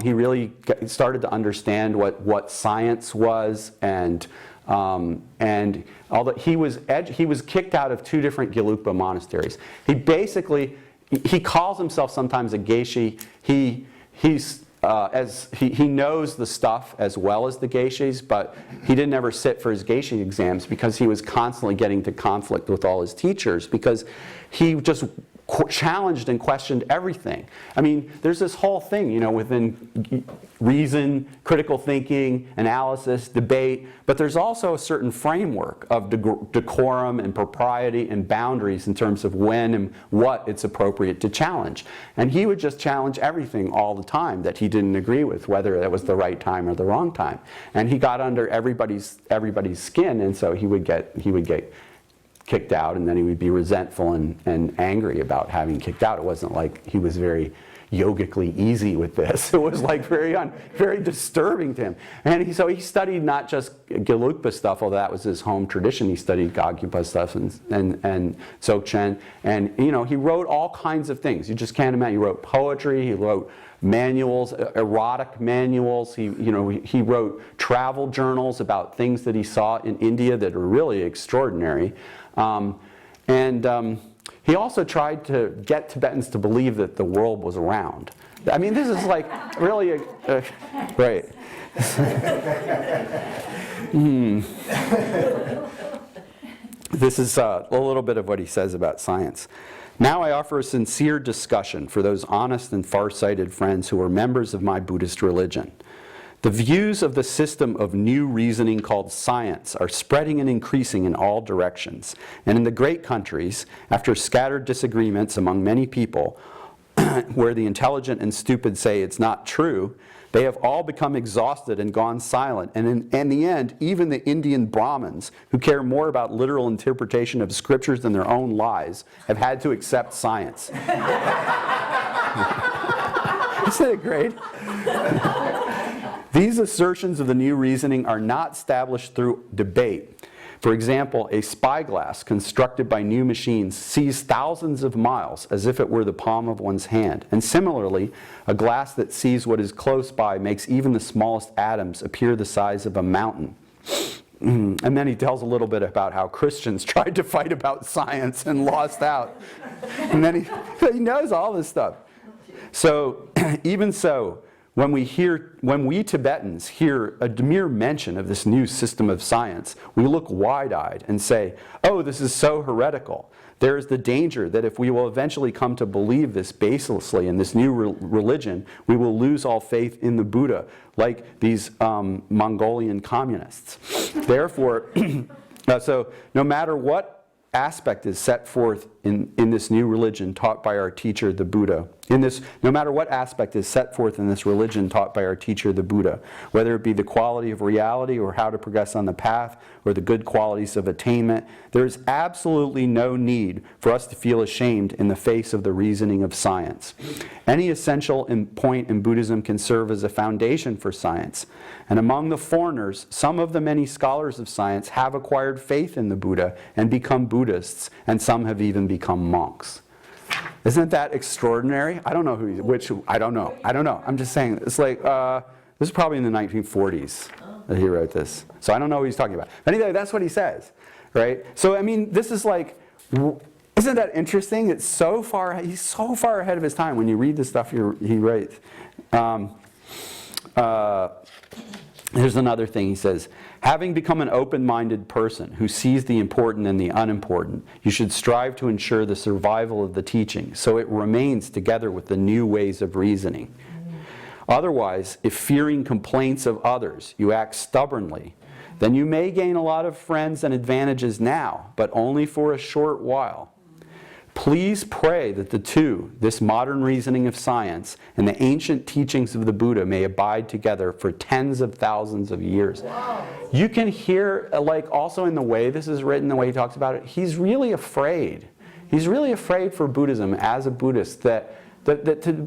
He really started to understand what science was, and although he was kicked out of 2 different gelukpa monasteries. He calls himself sometimes a geishe. He knows the stuff as well as the geishes, but he didn't ever sit for his geishe exams because he was constantly getting into conflict with all his teachers, because he just challenged and questioned everything. I mean, there's this whole thing, within reason, critical thinking, analysis, debate, but there's also a certain framework of decorum and propriety and boundaries in terms of when and what it's appropriate to challenge. And he would just challenge everything all the time that he didn't agree with, whether that was the right time or the wrong time. And he got under everybody's skin, and so he would get kicked out, and then he would be resentful and angry about having kicked out. It wasn't like he was very yogically easy with this. It was like very disturbing to him. And so he studied not just gelukpa stuff, although that was his home tradition. He studied Gyalpa stuff and Dzogchen, and he wrote all kinds of things. You just can't imagine. He wrote poetry. He wrote manuals, erotic manuals. He wrote travel journals about things that he saw in India that are really extraordinary. He also tried to get Tibetans to believe that the world was round. I mean, this is like really right. This is a little bit of what he says about science. Now I offer a sincere discussion for those honest and far-sighted friends who are members of my Buddhist religion. The views of the system of new reasoning called science are spreading and increasing in all directions. And in the great countries, after scattered disagreements among many people, where the intelligent and stupid say it's not true, they have all become exhausted and gone silent. And in the end, even the Indian Brahmins, who care more about literal interpretation of scriptures than their own lives, have had to accept science. Isn't it great? These assertions of the new reasoning are not established through debate. For example, a spyglass constructed by new machines sees thousands of miles as if it were the palm of one's hand. And similarly, a glass that sees what is close by makes even the smallest atoms appear the size of a mountain. And then he tells a little bit about how Christians tried to fight about science and lost out. And then he knows all this stuff. So, even so, when we Tibetans hear a mere mention of this new system of science, we look wide-eyed and say, oh, this is so heretical. There is the danger that if we will eventually come to believe this baselessly in this new religion, we will lose all faith in the Buddha, like these Mongolian communists. Therefore, so no matter what aspect is set forth in this new religion taught by our teacher, the Buddha, no matter what aspect is set forth in this religion taught by our teacher, the Buddha, whether it be the quality of reality or how to progress on the path or the good qualities of attainment, there is absolutely no need for us to feel ashamed in the face of the reasoning of science. Any essential point in Buddhism can serve as a foundation for science. And among the foreigners, some of the many scholars of science have acquired faith in the Buddha and become Buddhists, and some have even become monks. Isn't that extraordinary? I don't know I don't know. I'm just saying, it's like, this is probably in the 1940s that he wrote this. So I don't know what he's talking about. But anyway, that's what he says, right? So, I mean, this is like, isn't that interesting? He's so far ahead of his time when you read the stuff he writes. Here's another thing he says. Having become an open-minded person who sees the important and the unimportant, you should strive to ensure the survival of the teaching so it remains together with the new ways of reasoning. Otherwise, if fearing complaints of others, you act stubbornly, then you may gain a lot of friends and advantages now, but only for a short while. Please pray that the two, this modern reasoning of science and the ancient teachings of the Buddha, may abide together for tens of thousands of years. Wow. You can hear, like, also in the way this is written, the way he talks about it, he's really afraid. He's really afraid for Buddhism as a Buddhist that the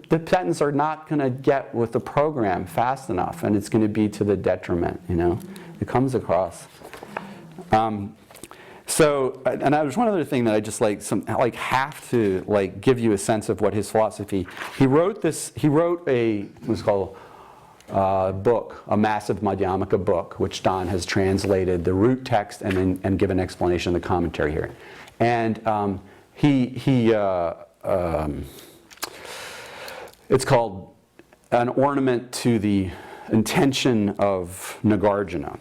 Tibetans are not going to get with the program fast enough, and it's going to be to the detriment, It comes across. So, and there's one other thing that I just have to give you a sense of what his philosophy. He wrote what's called book, a massive Madhyamaka book, which Don has translated the root text and given an explanation of the commentary here. And it's called An Ornament to the Intention of Nagarjuna.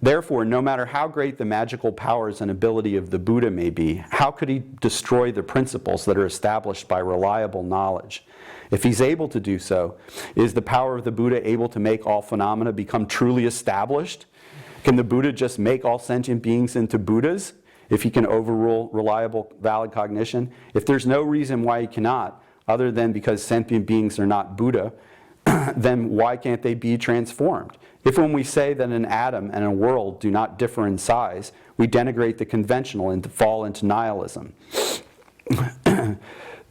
Therefore, no matter how great the magical powers and ability of the Buddha may be, how could he destroy the principles that are established by reliable knowledge? If he's able to do so, is the power of the Buddha able to make all phenomena become truly established? Can the Buddha just make all sentient beings into Buddhas if he can overrule reliable, valid cognition? If there's no reason why he cannot, other than because sentient beings are not Buddha, then why can't they be transformed? If when we say that an atom and a world do not differ in size, we denigrate the conventional and fall into nihilism,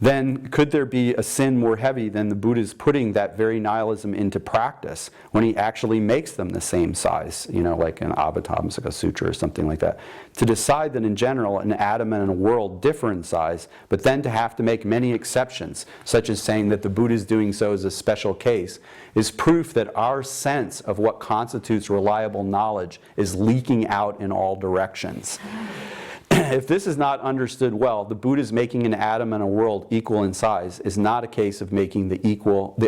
then could there be a sin more heavy than the Buddha's putting that very nihilism into practice when he actually makes them the same size, like an Abhidhamsaka Sutra or something like that? To decide that in general an atom and a world differ in size, but then to have to make many exceptions, such as saying that the Buddha is doing so as a special case, is proof that our sense of what constitutes reliable knowledge is leaking out in all directions. If this is not understood well, the Buddha's making an atom and a world equal in size is not a case of making the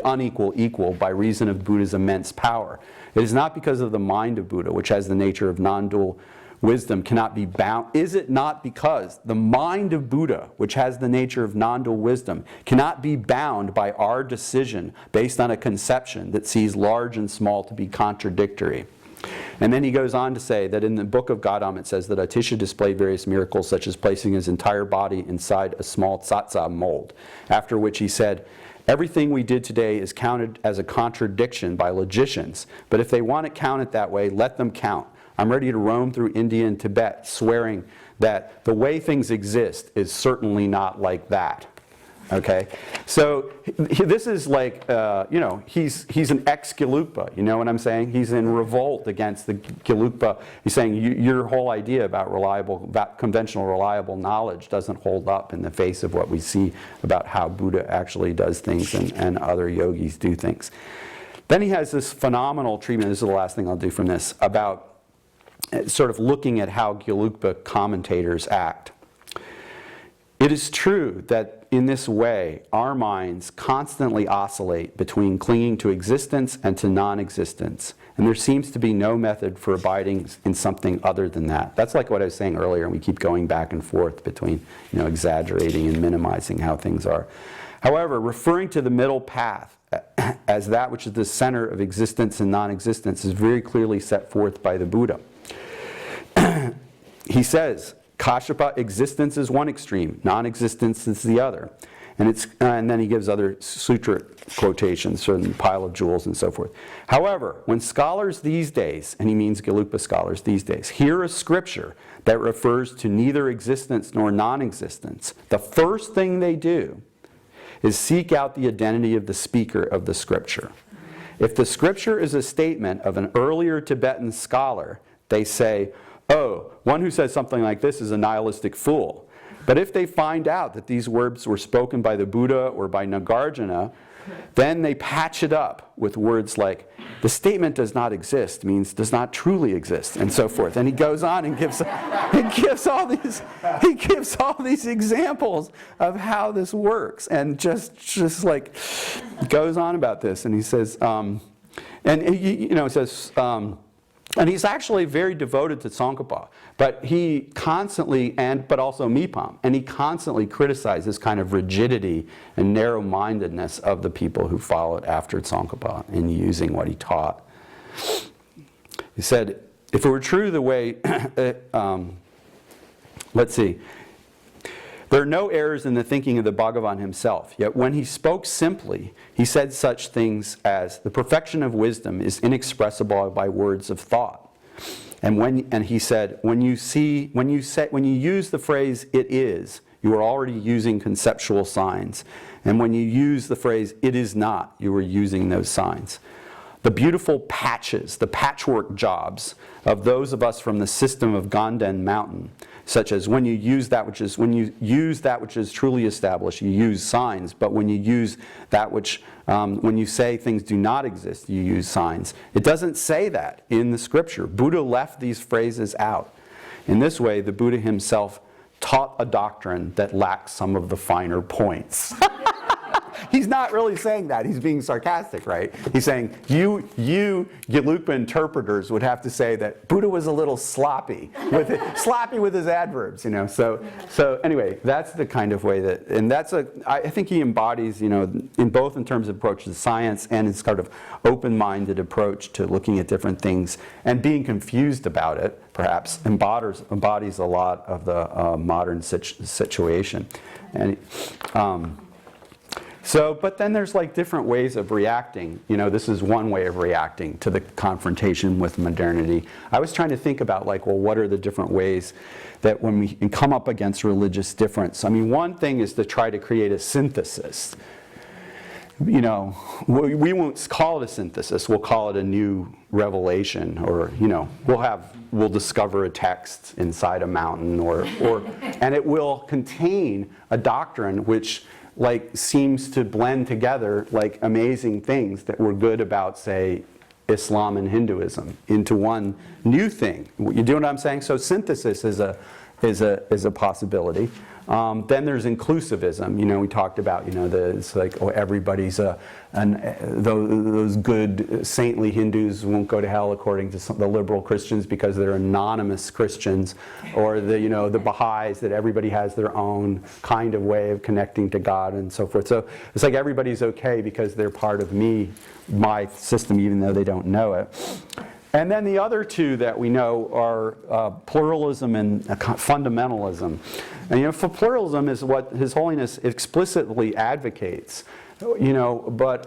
unequal equal by reason of Buddha's immense power. It is not because of the mind of Buddha, which has the nature of non-dual wisdom, cannot be bound. Is it not because the mind of Buddha, which has the nature of non-dual wisdom, cannot be bound by our decision based on a conception that sees large and small to be contradictory? And then he goes on to say that in the book of Gadam it says that Atisha displayed various miracles, such as placing his entire body inside a small tsatsa mold, after which he said, everything we did today is counted as a contradiction by logicians, but if they want it counted that way, let them count. I'm ready to roam through India and Tibet, swearing that the way things exist is certainly not like that. Okay, so this is like, he's an ex-gelukpa, you know what I'm saying? He's in revolt against the gelukpa. He's saying your whole idea about conventional reliable knowledge doesn't hold up in the face of what we see about how Buddha actually does things and other yogis do things. Then he has this phenomenal treatment, this is the last thing I'll do from this, about sort of looking at how gelukpa commentators act. It is true that in this way, our minds constantly oscillate between clinging to existence and to non-existence, and there seems to be no method for abiding in something other than that. That's like what I was saying earlier, and we keep going back and forth between exaggerating and minimizing how things are. However, referring to the middle path as that which is the center of existence and non-existence is very clearly set forth by the Buddha. He says, Kashyapa, existence is one extreme, non-existence is the other. And then he gives other sutra quotations from the pile of jewels and so forth. However, when scholars these days, and he means gelukpa scholars these days, hear a scripture that refers to neither existence nor non-existence, the first thing they do is seek out the identity of the speaker of the scripture. If the scripture is a statement of an earlier Tibetan scholar, they say, oh, one who says something like this is a nihilistic fool. But if they find out that these words were spoken by the Buddha or by Nagarjuna, then they patch it up with words like, the statement does not exist means does not truly exist, and so forth. And he goes on and gives all these examples of how this works, and just like goes on about this. And he says, and he's actually very devoted to Tsongkhapa, but he constantly, but also Mipam, and he constantly criticized this kind of rigidity and narrow-mindedness of the people who followed after Tsongkhapa in using what he taught. He said, if it were true the way, let's see, there are no errors in the thinking of the Bhagavan himself, yet when he spoke simply, he said such things as, the perfection of wisdom is inexpressible by words of thought. And he said, when you use the phrase it is, you are already using conceptual signs. And when you use the phrase it is not, you are using those signs. the beautiful patches, the patchwork jobs of those of us from the system of Gendun mountain, such as when you use that which is truly established, you use signs, but when you use that which, when you say things do not exist, you use signs. It doesn't say that in the scripture. Buddha left these phrases out. In this way, the Buddha himself taught a doctrine that lacks some of the finer points. He's not really saying that. He's being sarcastic, right? He's saying, you gelukpa interpreters would have to say that Buddha was a little sloppy with his adverbs, you know. So anyway, that's the kind of way that, and I think he embodies, you know, in both in terms of approach to science and his kind of open-minded approach to looking at different things and being confused about it, perhaps, embodies a lot of the modern situation. And but then there's like different ways of reacting. You know, this is one way of reacting to the confrontation with modernity. I was trying to think about like, well, what are the different ways that when we come up against religious difference? I mean, one thing is to try to create a synthesis. You know, we won't call it a synthesis. We'll call it a new revelation, or you know, we'll discover a text inside a mountain, and it will contain a doctrine which like seems to blend together like amazing things that were good about, say, Islam and Hinduism into one new thing. You do what I'm saying? So synthesis is a possibility. Then there's inclusivism. You know, we talked about, you know, it's like, oh, everybody's those good saintly Hindus won't go to hell according to the liberal Christians because they're anonymous Christians, or the Baha'is, that everybody has their own kind of way of connecting to God and so forth. So it's like everybody's okay because they're part of my system, even though they don't know it. And then the other two that we know are pluralism and fundamentalism. And you know, for pluralism is what His Holiness explicitly advocates. You know, but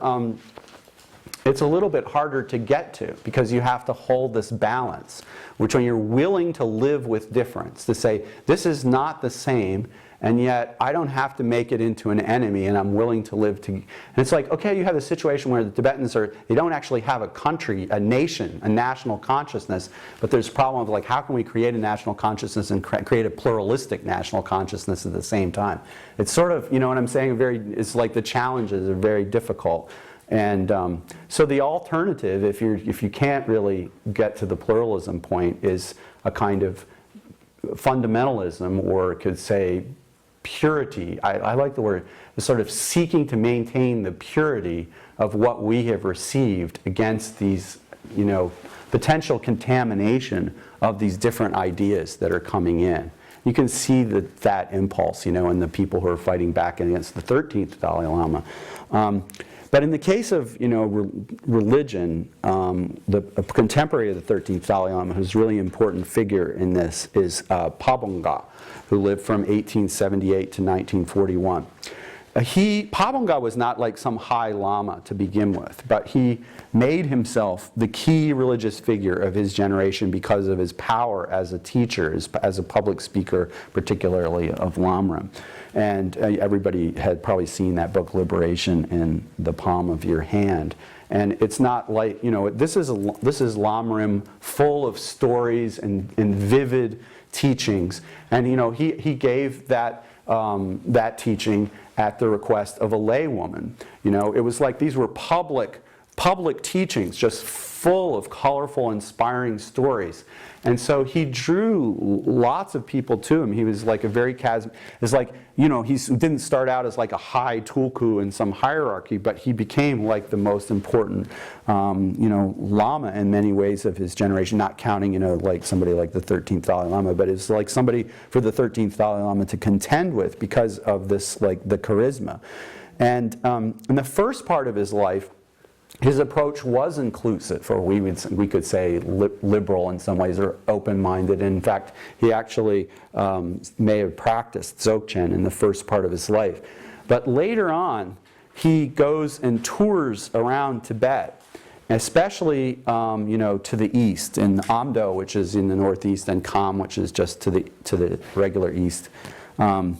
it's a little bit harder to get to because you have to hold this balance, which when you're willing to live with difference, to say this is not the same, and yet I don't have to make it into an enemy, and I'm willing to live together. And it's like, okay, you have a situation where the Tibetans they don't actually have a country, a nation, a national consciousness, but there's a problem of like, how can we create a national consciousness and create a pluralistic national consciousness at the same time? It's sort of, you know what I'm saying, it's like the challenges are very difficult. And so the alternative, if you can't really get to the pluralism point, is a kind of fundamentalism, or could say purity. I like the word, the sort of seeking to maintain the purity of what we have received against these, you know, potential contamination of these different ideas that are coming in. You can see that impulse, you know, in the people who are fighting back against the 13th Dalai Lama. But in the case of, you know, religion, a contemporary of the 13th Dalai Lama, who's a really important figure in this, is Pabongka, who lived from 1878 to 1941. Pabongka was not like some high lama to begin with, but he made himself the key religious figure of his generation because of his power as a teacher, as a public speaker, particularly of Lamrim. And everybody had probably seen that book, Liberation, in the palm of your hand. And it's not like, you know, this is Lamrim full of stories and vivid teachings. And, you know, he gave that teaching at the request of a laywoman. You know, it was like these were public teachings, just full of colorful, inspiring stories. And so he drew lots of people to him. He was like a very it's like, you know, he didn't start out as like a high tulku in some hierarchy, but he became like the most important, you know, Lama in many ways of his generation, not counting, you know, like somebody like the 13th Dalai Lama, but it's like somebody for the 13th Dalai Lama to contend with because of this, like the charisma. And in the first part of his life, his approach was inclusive, or we could say liberal in some ways, or open-minded. In fact, he actually may have practiced Dzogchen in the first part of his life. But later on, he goes and tours around Tibet, especially you know, to the east, in Amdo, which is in the northeast, and Kham, which is just to the regular east. And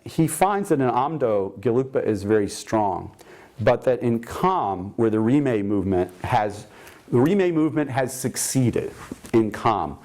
he finds that in Amdo, gelukpa is very strong. but that in Kham, where the Rimay movement has succeeded in Kham,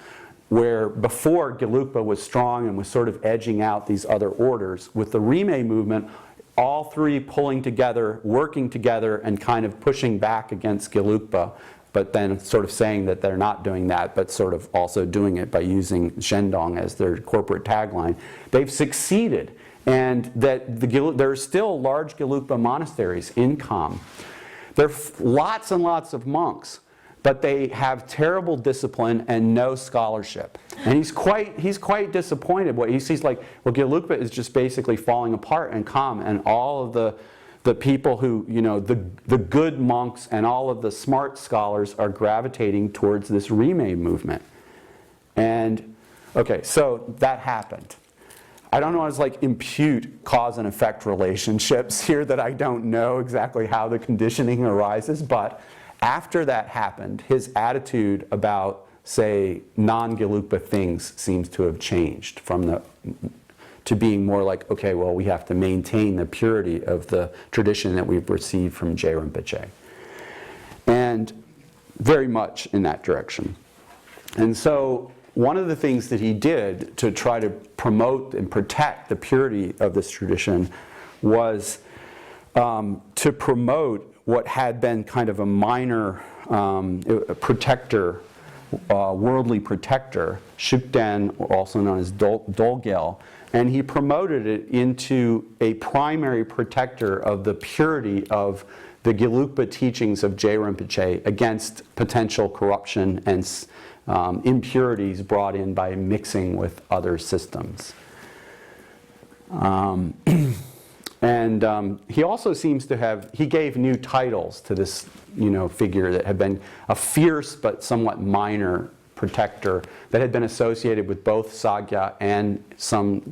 where before gelukpa was strong and was sort of edging out these other orders, with the Rimay movement, all three pulling together, working together, and kind of pushing back against gelukpa, but then sort of saying that they're not doing that, but sort of also doing it by using Gendun as their corporate tagline. They've succeeded, and that there are still large gelukpa monasteries in Kham. There are lots and lots of monks, but they have terrible discipline and no scholarship. And he's quite disappointed. What he sees, like, well, gelukpa is just basically falling apart in Kham, and all of the people who, the good monks and all of the smart scholars are gravitating towards this Rimay movement. And, okay, so that happened. I don't want to like impute cause and effect relationships here that I don't know exactly how the conditioning arises, but after that happened, his attitude about, say, non-gelukpa things seems to have changed to being more like, okay, well, we have to maintain the purity of the tradition that we've received from Je Rinpoche. And very much in that direction. And so one of the things that he did to try to promote and protect the purity of this tradition was to promote what had been kind of a minor protector, worldly protector, Shukden, also known as Dolgel, and he promoted it into a primary protector of the purity of the gelukpa teachings of Je Rinpoche against potential corruption and impurities brought in by mixing with other systems. And he also seems to have, he gave new titles to this, figure that had been a fierce but somewhat minor protector that had been associated with both Sagya and some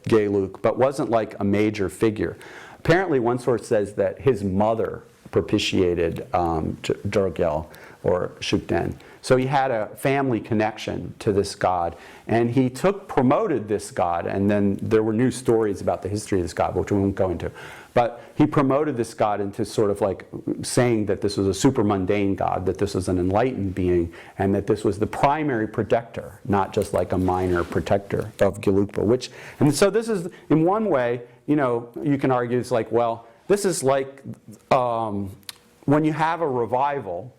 Geluk, but wasn't like a major figure. Apparently, one source says that his mother propitiated Dorgel or Shukden. So he had a family connection to this god, and he promoted this god, and then there were new stories about the history of this god, which we won't go into. But he promoted this god into sort of like saying that this was a super mundane god, that this was an enlightened being, and that this was the primary protector, not just like a minor protector of Gelukpa. And so this is, in one way, you can argue it's like, well, this is like when you have a revival.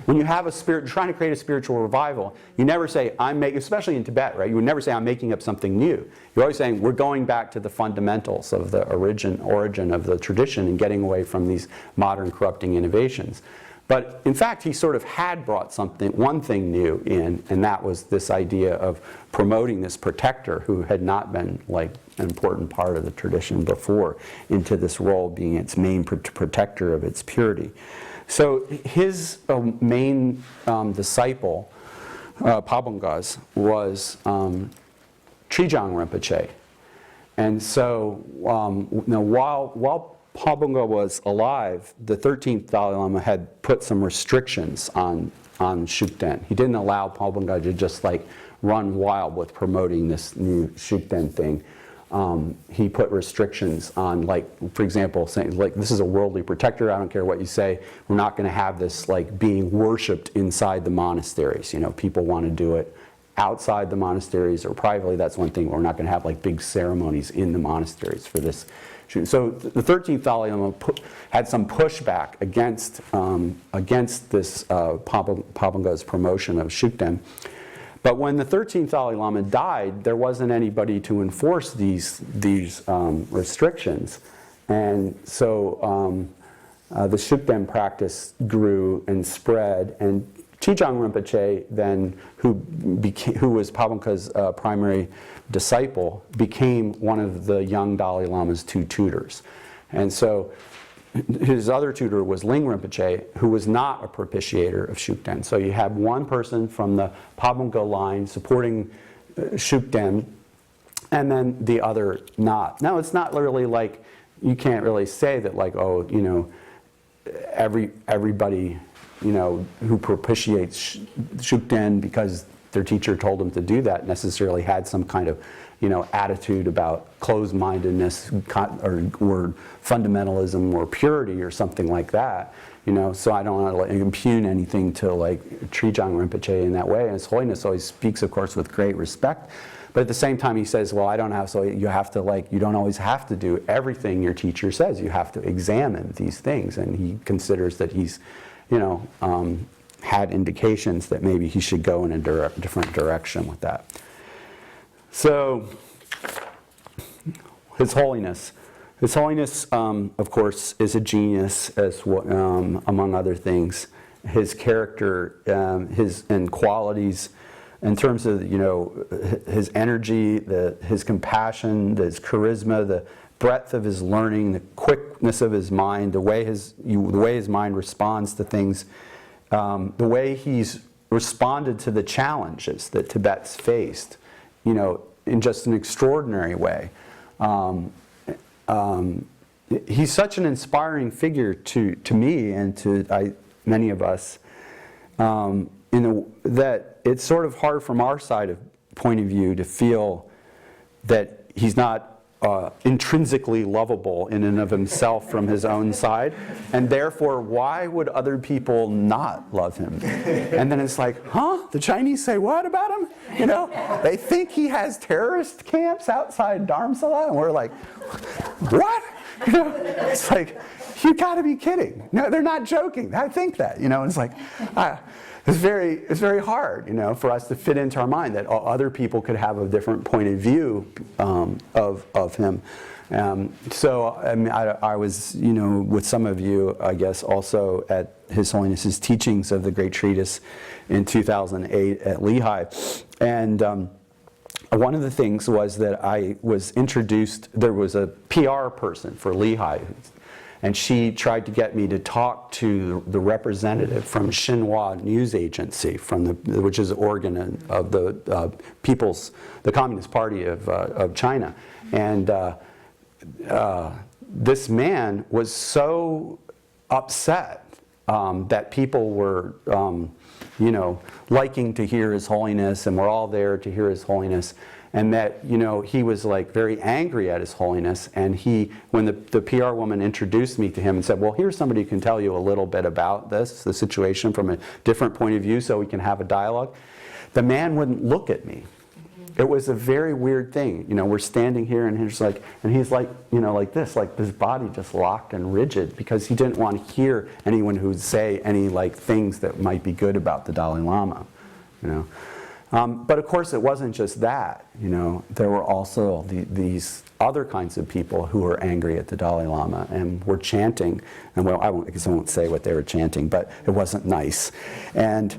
When you have trying to create a spiritual revival, you never say, especially in Tibet, right? You would never say, I'm making up something new. You're always saying, we're going back to the fundamentals of the origin of the tradition and getting away from these modern corrupting innovations. But in fact, he sort of had brought one thing new in, and that was this idea of promoting this protector who had not been like an important part of the tradition before into this role being its main protector of its purity. So his main disciple, Pabongaz, was Trijang Rinpoche. And so while Pabongaz was alive, the 13th Dalai Lama had put some restrictions on Shukden. He didn't allow Pabongaz to just like run wild with promoting this new Shukden thing. He put restrictions on, like, for example, saying, like, this is a worldly protector, I don't care what you say, we're not going to have this, like, being worshipped inside the monasteries. People want to do it outside the monasteries or privately, that's one thing. We're not going to have, like, big ceremonies in the monasteries for this. So the 13th Dalai Lama had some pushback against this Pabongaz's promotion of Shukden. But when the 13th Dalai Lama died, there wasn't anybody to enforce these restrictions. And so the Shukden practice grew and spread. And Trijang Rinpoche, then, who was Pabongaz's primary disciple, became one of the young Dalai Lama's two tutors. And so his other tutor was Ling Rinpoche, who was not a propitiator of Shukden. So you have one person from the Pabongaz line supporting Shukden, and then the other not. Now, it's not really like, you can't really say that, like, oh, everybody, who propitiates Shukden because their teacher told them to do that necessarily had some kind of attitude about closed-mindedness or fundamentalism or purity or something like that. So I don't want to impugn anything to Trijang Rinpoche in that way. And His Holiness always speaks, of course, with great respect. But at the same time, he says, well, I don't have, so you have to you don't always have to do everything your teacher says. You have to examine these things. And he considers that he's, had indications that maybe he should go in a different direction with that. So, His Holiness. His Holiness, of course, is a genius, among other things. His character, and qualities, in terms of his energy, his compassion, his charisma, the breadth of his learning, the quickness of his mind, the way his mind responds to things, the way he's responded to the challenges that Tibet's faced, in just an extraordinary way. He's such an inspiring figure to me and to many of us, that it's sort of hard from our point of view to feel that he's not intrinsically lovable in and of himself from his own side, and therefore why would other people not love him? And then it's like, huh? The Chinese say what about him? They think he has terrorist camps outside Dharamsala, and we're like, what? It's like, you gotta be kidding. No, they're not joking. I think that, and it's like, it's very hard, for us to fit into our mind that other people could have a different point of view of him. So I was, with some of you, I guess, also at His Holiness's teachings of the Great Treatise in 2008 at Lehigh, and one of the things was that I was introduced. There was a PR person for Lehigh. And she tried to get me to talk to the representative from Xinhua News Agency, which is the organ of the Communist Party of China. And this man was so upset that people were, liking to hear His Holiness, and we're all there to hear His Holiness. And that, he was very angry at His Holiness. And when the PR woman introduced me to him and said, well, here's somebody who can tell you a little bit about the situation from a different point of view so we can have a dialogue, the man wouldn't look at me. It was a very weird thing. We're standing here and he's like this body just locked and rigid, because he didn't want to hear anyone who would say any things that might be good about the Dalai Lama, But of course, it wasn't just that. There were also these other kinds of people who were angry at the Dalai Lama and were chanting. And I won't say what they were chanting, but it wasn't nice. And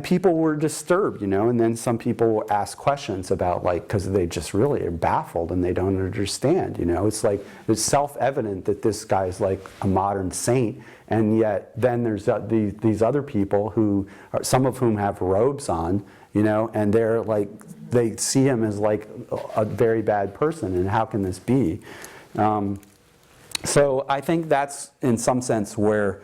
people were disturbed, And then some people ask questions about because they just really are baffled and they don't understand. It's self-evident that this guy's a modern saint. And yet then there's these other people some of whom have robes on, and they're they see him as a very bad person, and how can this be? So I think that's in some sense where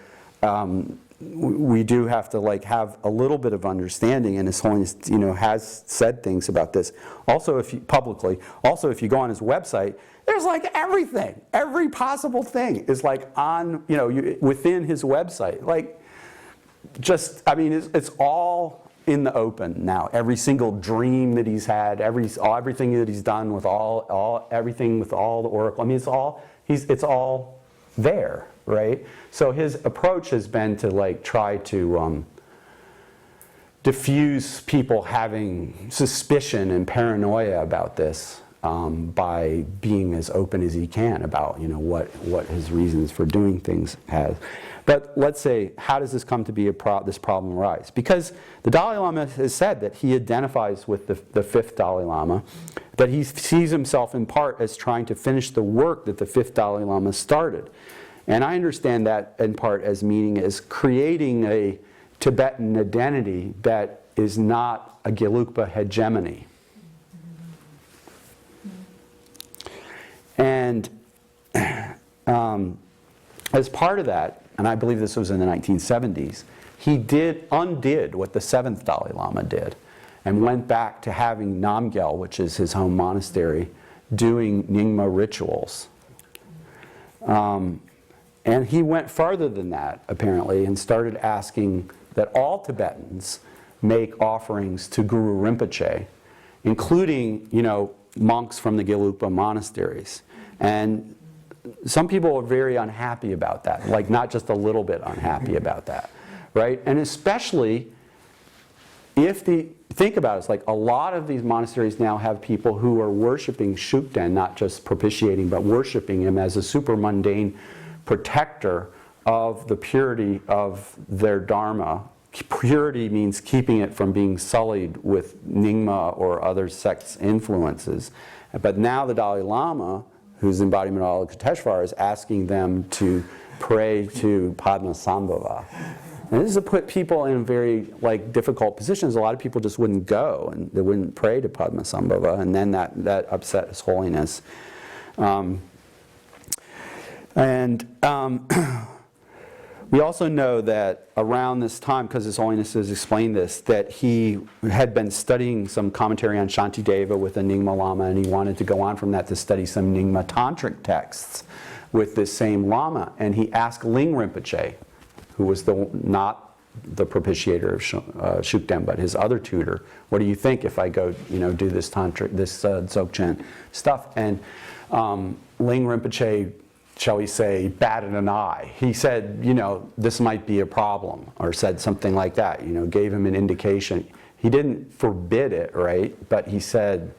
we do have to have a little bit of understanding, and His Holiness has said things about this. Also, if you go on his website, there's everything, every possible thing is on within his website. It's all in the open now. Every single dream that he's had, everything that he's done with everything with all the oracle. It's all there, right? So his approach has been to try to diffuse people having suspicion and paranoia about this by being as open as he can about what his reasons for doing things has. But let's say, how does this come to be this problem arise? Because the Dalai Lama has said that he identifies with the fifth Dalai Lama, that he sees himself in part as trying to finish the work that the fifth Dalai Lama started. And I understand that in part as meaning as creating a Tibetan identity that is not a gelukpa hegemony. And as part of that, and I believe this was in the 1970s, he undid what the seventh Dalai Lama did. and went back to having Namgyal, which is his home monastery, doing Nyingma rituals. And he went farther than that, apparently, and started asking that all Tibetans make offerings to Guru Rinpoche, including, monks from the Gelukpa monasteries. And some people are very unhappy about that, like not just a little bit unhappy about that, right? And especially think about it, it's like a lot of these monasteries now have people who are worshiping Shukden, not just propitiating, but worshiping him as a super mundane protector of the purity of their dharma. Purity means keeping it from being sullied with Nyingma or other sects' influences. But now the Dalai Lama, who's embodiment of Avalokiteshvara, is asking them to pray to Padmasambhava. And this has put people in very difficult positions. A lot of people just wouldn't go and they wouldn't pray to Padmasambhava, and then that upset His Holiness. We also know that around this time, because His Holiness has explained this, that he had been studying some commentary on Shantideva with the Nyingma Lama, and he wanted to go on from that to study some Nyingma tantric texts with this same Lama. And he asked Ling Rinpoche, who was not the propitiator of Shukden, but his other tutor, what do you think if I go, do this tantric, this Dzogchen stuff? And Ling Rinpoche, shall we say, batted an eye. He said, this might be a problem, or said something like that, gave him an indication. He didn't forbid it, right? But he said,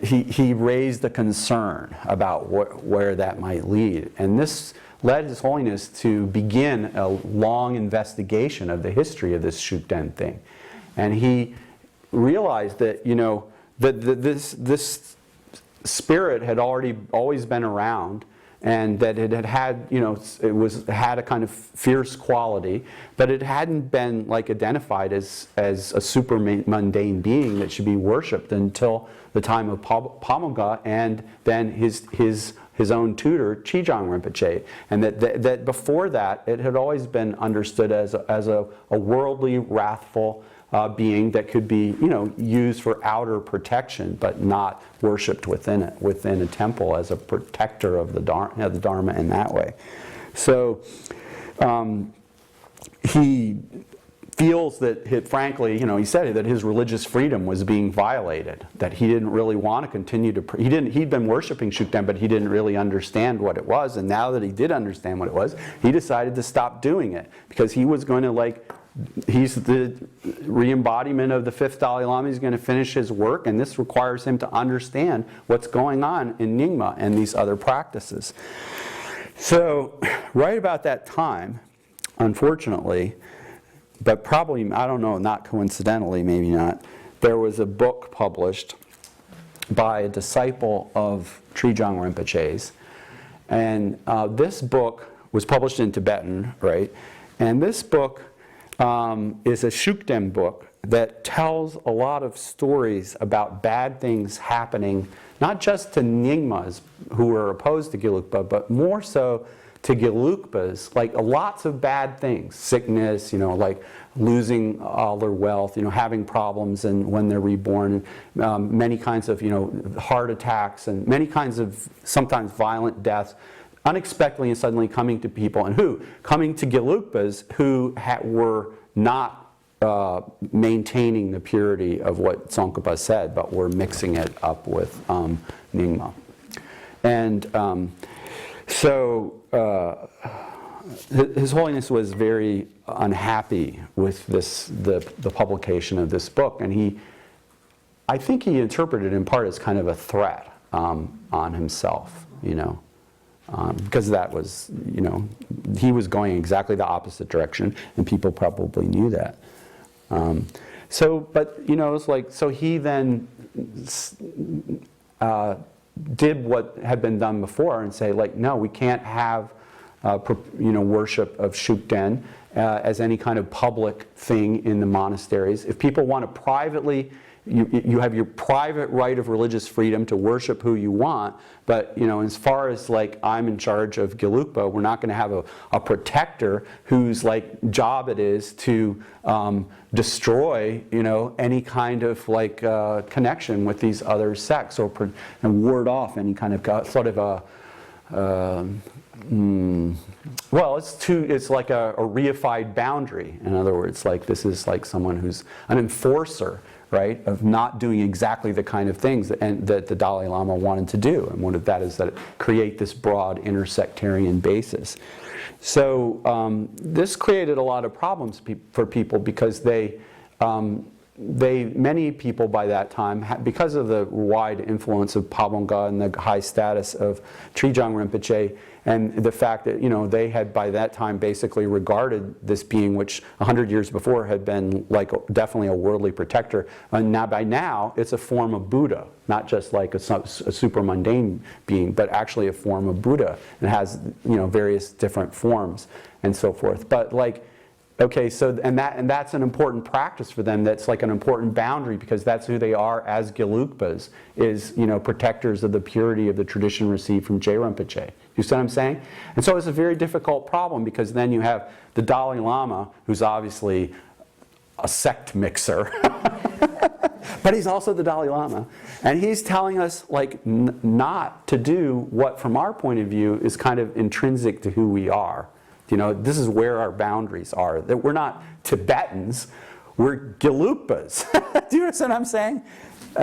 he raised a concern about where that might lead. And this led His Holiness to begin a long investigation of the history of this Shukden thing. And he realized that, that this spirit had always been around, and that it had, it had a kind of fierce quality, but it hadn't been identified as a super mundane being that should be worshipped until the time of Pamukha, and then his own tutor, Chijang Rinpoche. And that before that, it had always been understood as a worldly, wrathful being that could be, used for outer protection, but not worshipped within a temple as a protector of the Dharma in that way. So he feels that, frankly, he said that his religious freedom was being violated, that he didn't really want to continue to, he'd been worshiping Shukden, but he didn't really understand what it was, and now that he did understand what it was, he decided to stop doing it, because he was going to, he's the re-embodiment of the fifth Dalai Lama. He's going to finish his work, and this requires him to understand what's going on in Nyingma and these other practices. So, right about that time, unfortunately, but probably, I don't know, not coincidentally, maybe not, there was a book published by a disciple of Trijang Rinpoche's. And this book was published in Tibetan, right? And this book is a Shukden book that tells a lot of stories about bad things happening, not just to Nyingmas who are opposed to Gelukpa, but more so to Gelukpas, lots of bad things, sickness, losing all their wealth, having problems and when they're reborn, many kinds of, heart attacks and many kinds of sometimes violent deaths, unexpectedly and suddenly coming to people, and coming to Gelukpas who were not maintaining the purity of what Tsongkhapa said, but were mixing it up with Nyingma. And so His Holiness was very unhappy with the publication of this book, and I think he interpreted it in part as kind of a threat on himself, because that was, he was going exactly the opposite direction, and people probably knew that. So he then did what had been done before and say, no, we can't have, worship of Shukden as any kind of public thing in the monasteries. If people want to privately you have your private right of religious freedom to worship who you want, but as far as like I'm in charge of gelukpa, we're not going to have a protector whose like job it is to destroy any kind of like connection with these other sects and ward off any kind of sort of a well, it's like a reified boundary. In other words, like this is like someone who's an enforcer, right, of not doing exactly the kind of things that the Dalai Lama wanted to do. And one of that is that it create this broad intersectarian basis. So this created a lot of problems for people because many people by that time, because of the wide influence of Pabongga and the high status of Trijang Rinpoche, and the fact that they had by that time basically regarded this being, which 100 years before had been like definitely a worldly protector, and by now it's a form of Buddha, not just like a super mundane being, but actually a form of Buddha, and has various different forms and so forth. But like, okay, so and that's an important practice for them. That's like an important boundary because that's who they are as gelukpas, is protectors of the purity of the tradition received from Je Rinpoche. You see what I'm saying? And so it's a very difficult problem because then you have the Dalai Lama, who's obviously a sect mixer, but he's also the Dalai Lama, and he's telling us like not to do what, from our point of view, is kind of intrinsic to who we are. This is where our boundaries are. That we're not Tibetans, we're gelukpas. Do you understand what I'm saying?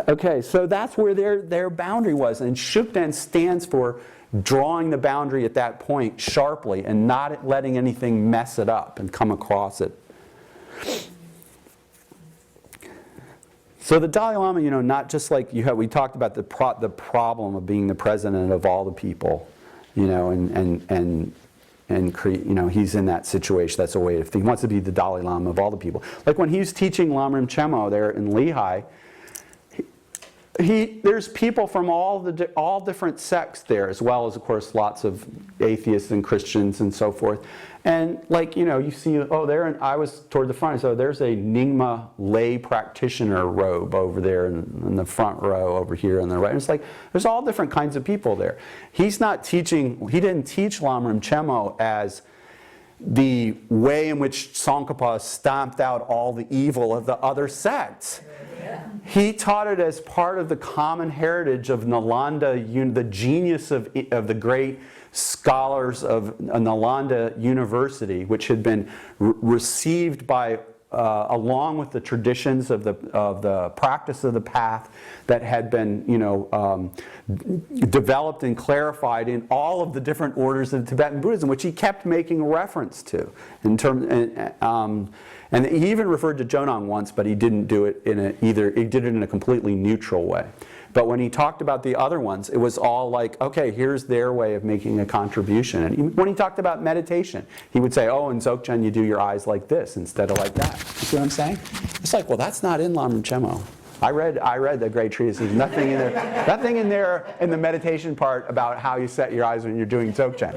Okay, so that's where their boundary was. And Shukden stands for drawing the boundary at that point sharply and not letting anything mess it up and come across it. So the Dalai Lama, not just like we talked about the problem of being the president of all the people, and he's in that situation. That's a way of thinking. He wants to be the Dalai Lama of all the people. Like when he was teaching Lamrim Chemo there in Lehigh, there's people from all different sects there, as well as, of course, lots of atheists and Christians and so forth. And like, you see, I was toward the front, so there's a Nyingma lay practitioner robe over there in the front row over here on the right. And it's like, there's all different kinds of people there. He didn't teach Lamrim Chemo as the way in which Tsongkhapa stamped out all the evil of the other sects. He taught it as part of the common heritage of Nalanda, the genius of the great scholars of Nalanda University, which had been received by, along with the traditions of the practice of the path that had been, developed and clarified in all of the different orders of Tibetan Buddhism, which he kept making reference to and he even referred to Jonang once, but he didn't do it he did it in a completely neutral way. But when he talked about the other ones, it was all like, okay, here's their way of making a contribution. And when he talked about meditation, he would say, in Dzogchen you do your eyes like this instead of like that. You see what I'm saying? It's like, well, that's not in Lamrim Chemo. I read the great treatise. There's nothing in there in the meditation part about how you set your eyes when you're doing Dzogchen.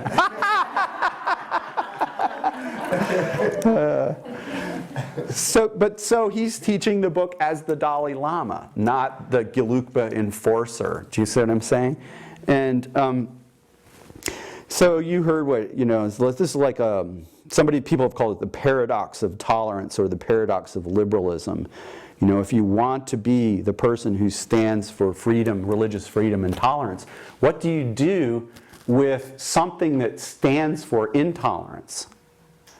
So he's teaching the book as the Dalai Lama, not the gelukpa enforcer. Do you see what I'm saying? And so you heard what, this is like people have called it the paradox of tolerance or the paradox of liberalism. If you want to be the person who stands for freedom, religious freedom and tolerance, what do you do with something that stands for intolerance?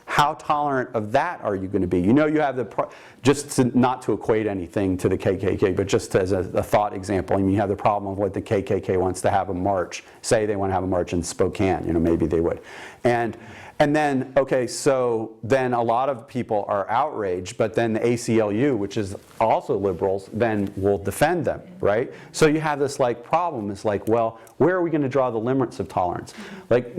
How tolerant of that are you going to be? You have not to equate anything to the KKK, but just as a thought example, you have the problem of what the KKK wants to have a march. Say they want to have a march in Spokane, maybe they would. And then, okay, so then a lot of people are outraged, but then the ACLU, which is also liberals, then will defend them, right? So you have this problem. It's like, well, where are we going to draw the limits of tolerance? Like,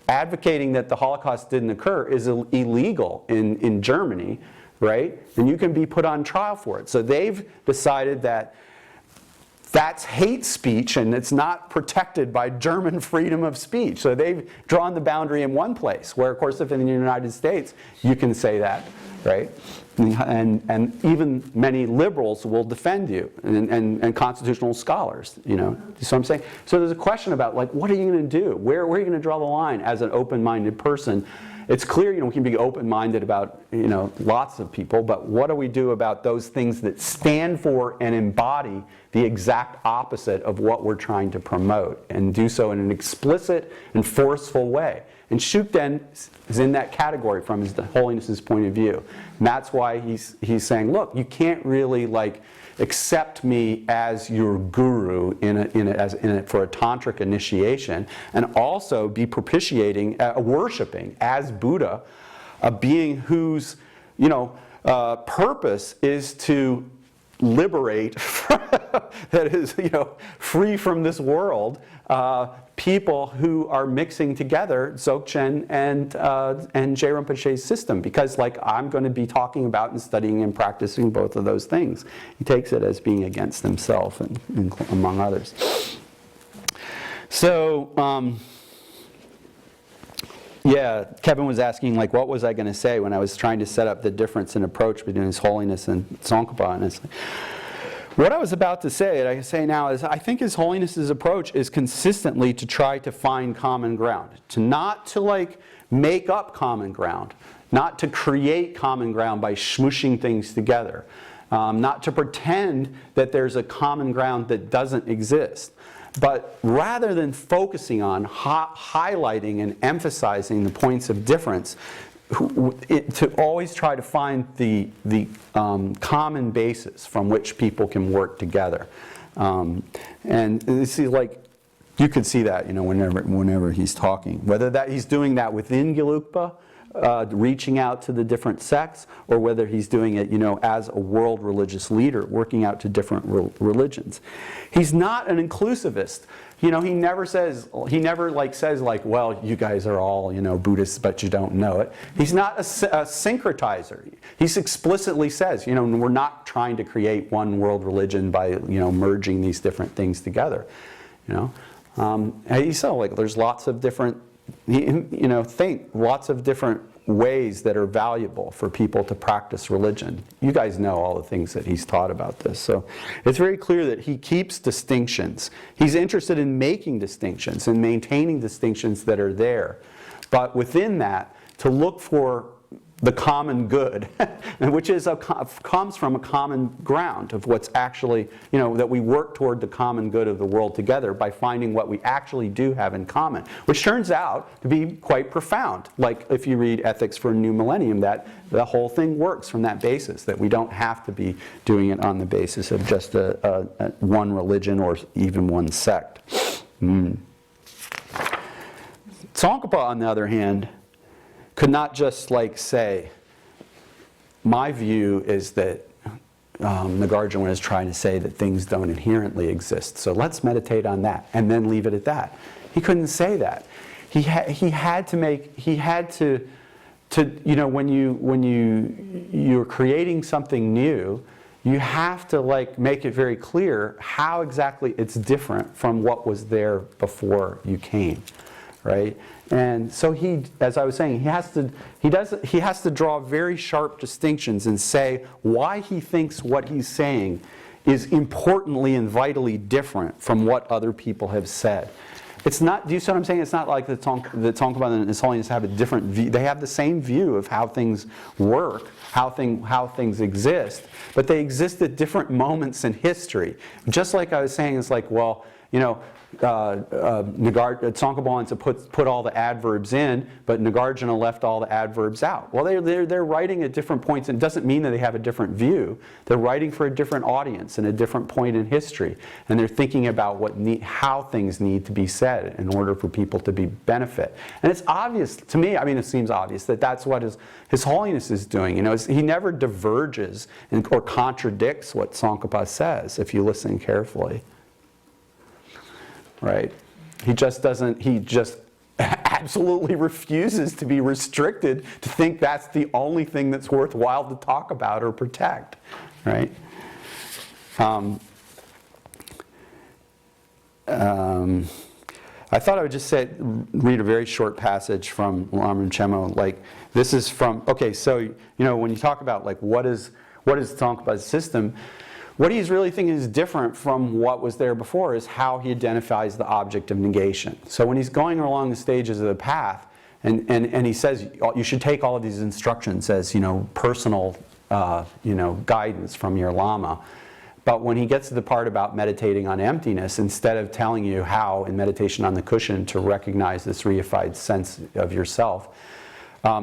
advocating that the Holocaust didn't occur is illegal in Germany, right? And you can be put on trial for it. So they've decided that that's hate speech, and it's not protected by German freedom of speech. So they've drawn the boundary in one place, where, of course, if in the United States, you can say that, right? And even many liberals will defend you, and constitutional scholars, you know. So I'm saying, so there's a question about, like, what are you going to do? Where are you going to draw the line as an open-minded person? It's clear, you know, we can be open-minded about, you know, lots of people, but what do we do about those things that stand for and embody the exact opposite of what we're trying to promote, and do so in an explicit and forceful way? And Shukden is in that category from His Holiness's point of view. And that's why he's saying, look, you can't really, like, accept me as your guru for a tantric initiation, and also be propitiating, worshipping as Buddha, a being whose, you know, purpose is to liberate, that is, you know, free from this world, people who are mixing together Dzogchen and Je Rinpoche's system, because, like, I'm going to be talking about and studying and practicing both of those things. He takes it as being against himself, and among others. So, yeah, Kevin was asking, like, what was I going to say when I was trying to set up the difference in approach between His Holiness and Tsongkhapa? And what I was about to say, and I can say now, is I think His Holiness's approach is consistently to try to find common ground. Not to, like, make up common ground. Not to create common ground by smushing things together. Not to pretend that there's a common ground that doesn't exist. But rather than focusing on highlighting and emphasizing the points of difference, to always try to find the common basis from which people can work together. And you see, like, you could see that, you know, whenever he's talking. Whether that he's doing that within gelukpa, reaching out to the different sects, or whether he's doing it, you know, as a world religious leader, working out to different religions. He's not an inclusivist. You know, he never like says, like, well, you guys are all, you know, Buddhists, but you don't know it. He's not a syncretizer. He explicitly says, you know, we're not trying to create one world religion by, you know, merging these different things together. You know, and so, like, there's lots of different, you know, lots of different ways that are valuable for people to practice religion. You guys know all the things that he's taught about this. So it's very clear that he keeps distinctions. He's interested in making distinctions and maintaining distinctions that are there. But within that, to look for the common good, which is comes from a common ground of what's actually, you know, that we work toward the common good of the world together by finding what we actually do have in common, which turns out to be quite profound. Like, if you read Ethics for a New Millennium, that the whole thing works from that basis, that we don't have to be doing it on the basis of just one religion or even one sect. Tsongkhapa, on the other hand, could not just, like, say, my view is that Nagarjuna is trying to say that things don't inherently exist, so let's meditate on that, and then leave it at that. He couldn't say that. He had to, you know, when you're creating something new, you have to, like, make it very clear how exactly it's different from what was there before you came, right? And so he, as I was saying, he has to draw very sharp distinctions and say why he thinks what he's saying is importantly and vitally different from what other people have said. It's not, do you see what I'm saying? It's not like the Tsongkhapa and His Holiness have a different view. They have the same view of how things work, how things exist, but they exist at different moments in history. Just like I was saying, it's like, well, you know, Tsongkhapa wants to put all the adverbs in, but Nagarjuna left all the adverbs out. Well, they're writing at different points, and it doesn't mean that they have a different view. They're writing for a different audience and a different point in history, and they're thinking about how things need to be said in order for people to be benefit. And it's obvious to me. I mean, it seems obvious that that's what His Holiness is doing. You know, he never diverges or contradicts what Tsongkhapa says if you listen carefully. Right? He just absolutely refuses to be restricted to think that's the only thing that's worthwhile to talk about or protect. Right? I thought I would just read a very short passage from Lama Rinpoche. Like, this is from, okay, so, you know, when you talk about, like, what is Tsongkhapa's system, what he's really thinking is different from what was there before is how he identifies the object of negation. So when he's going along the stages of the path, and he says, you should take all of these instructions as, you know, personal, you know, guidance from your Lama. But when he gets to the part about meditating on emptiness, instead of telling you how in meditation on the cushion to recognize this reified sense of yourself,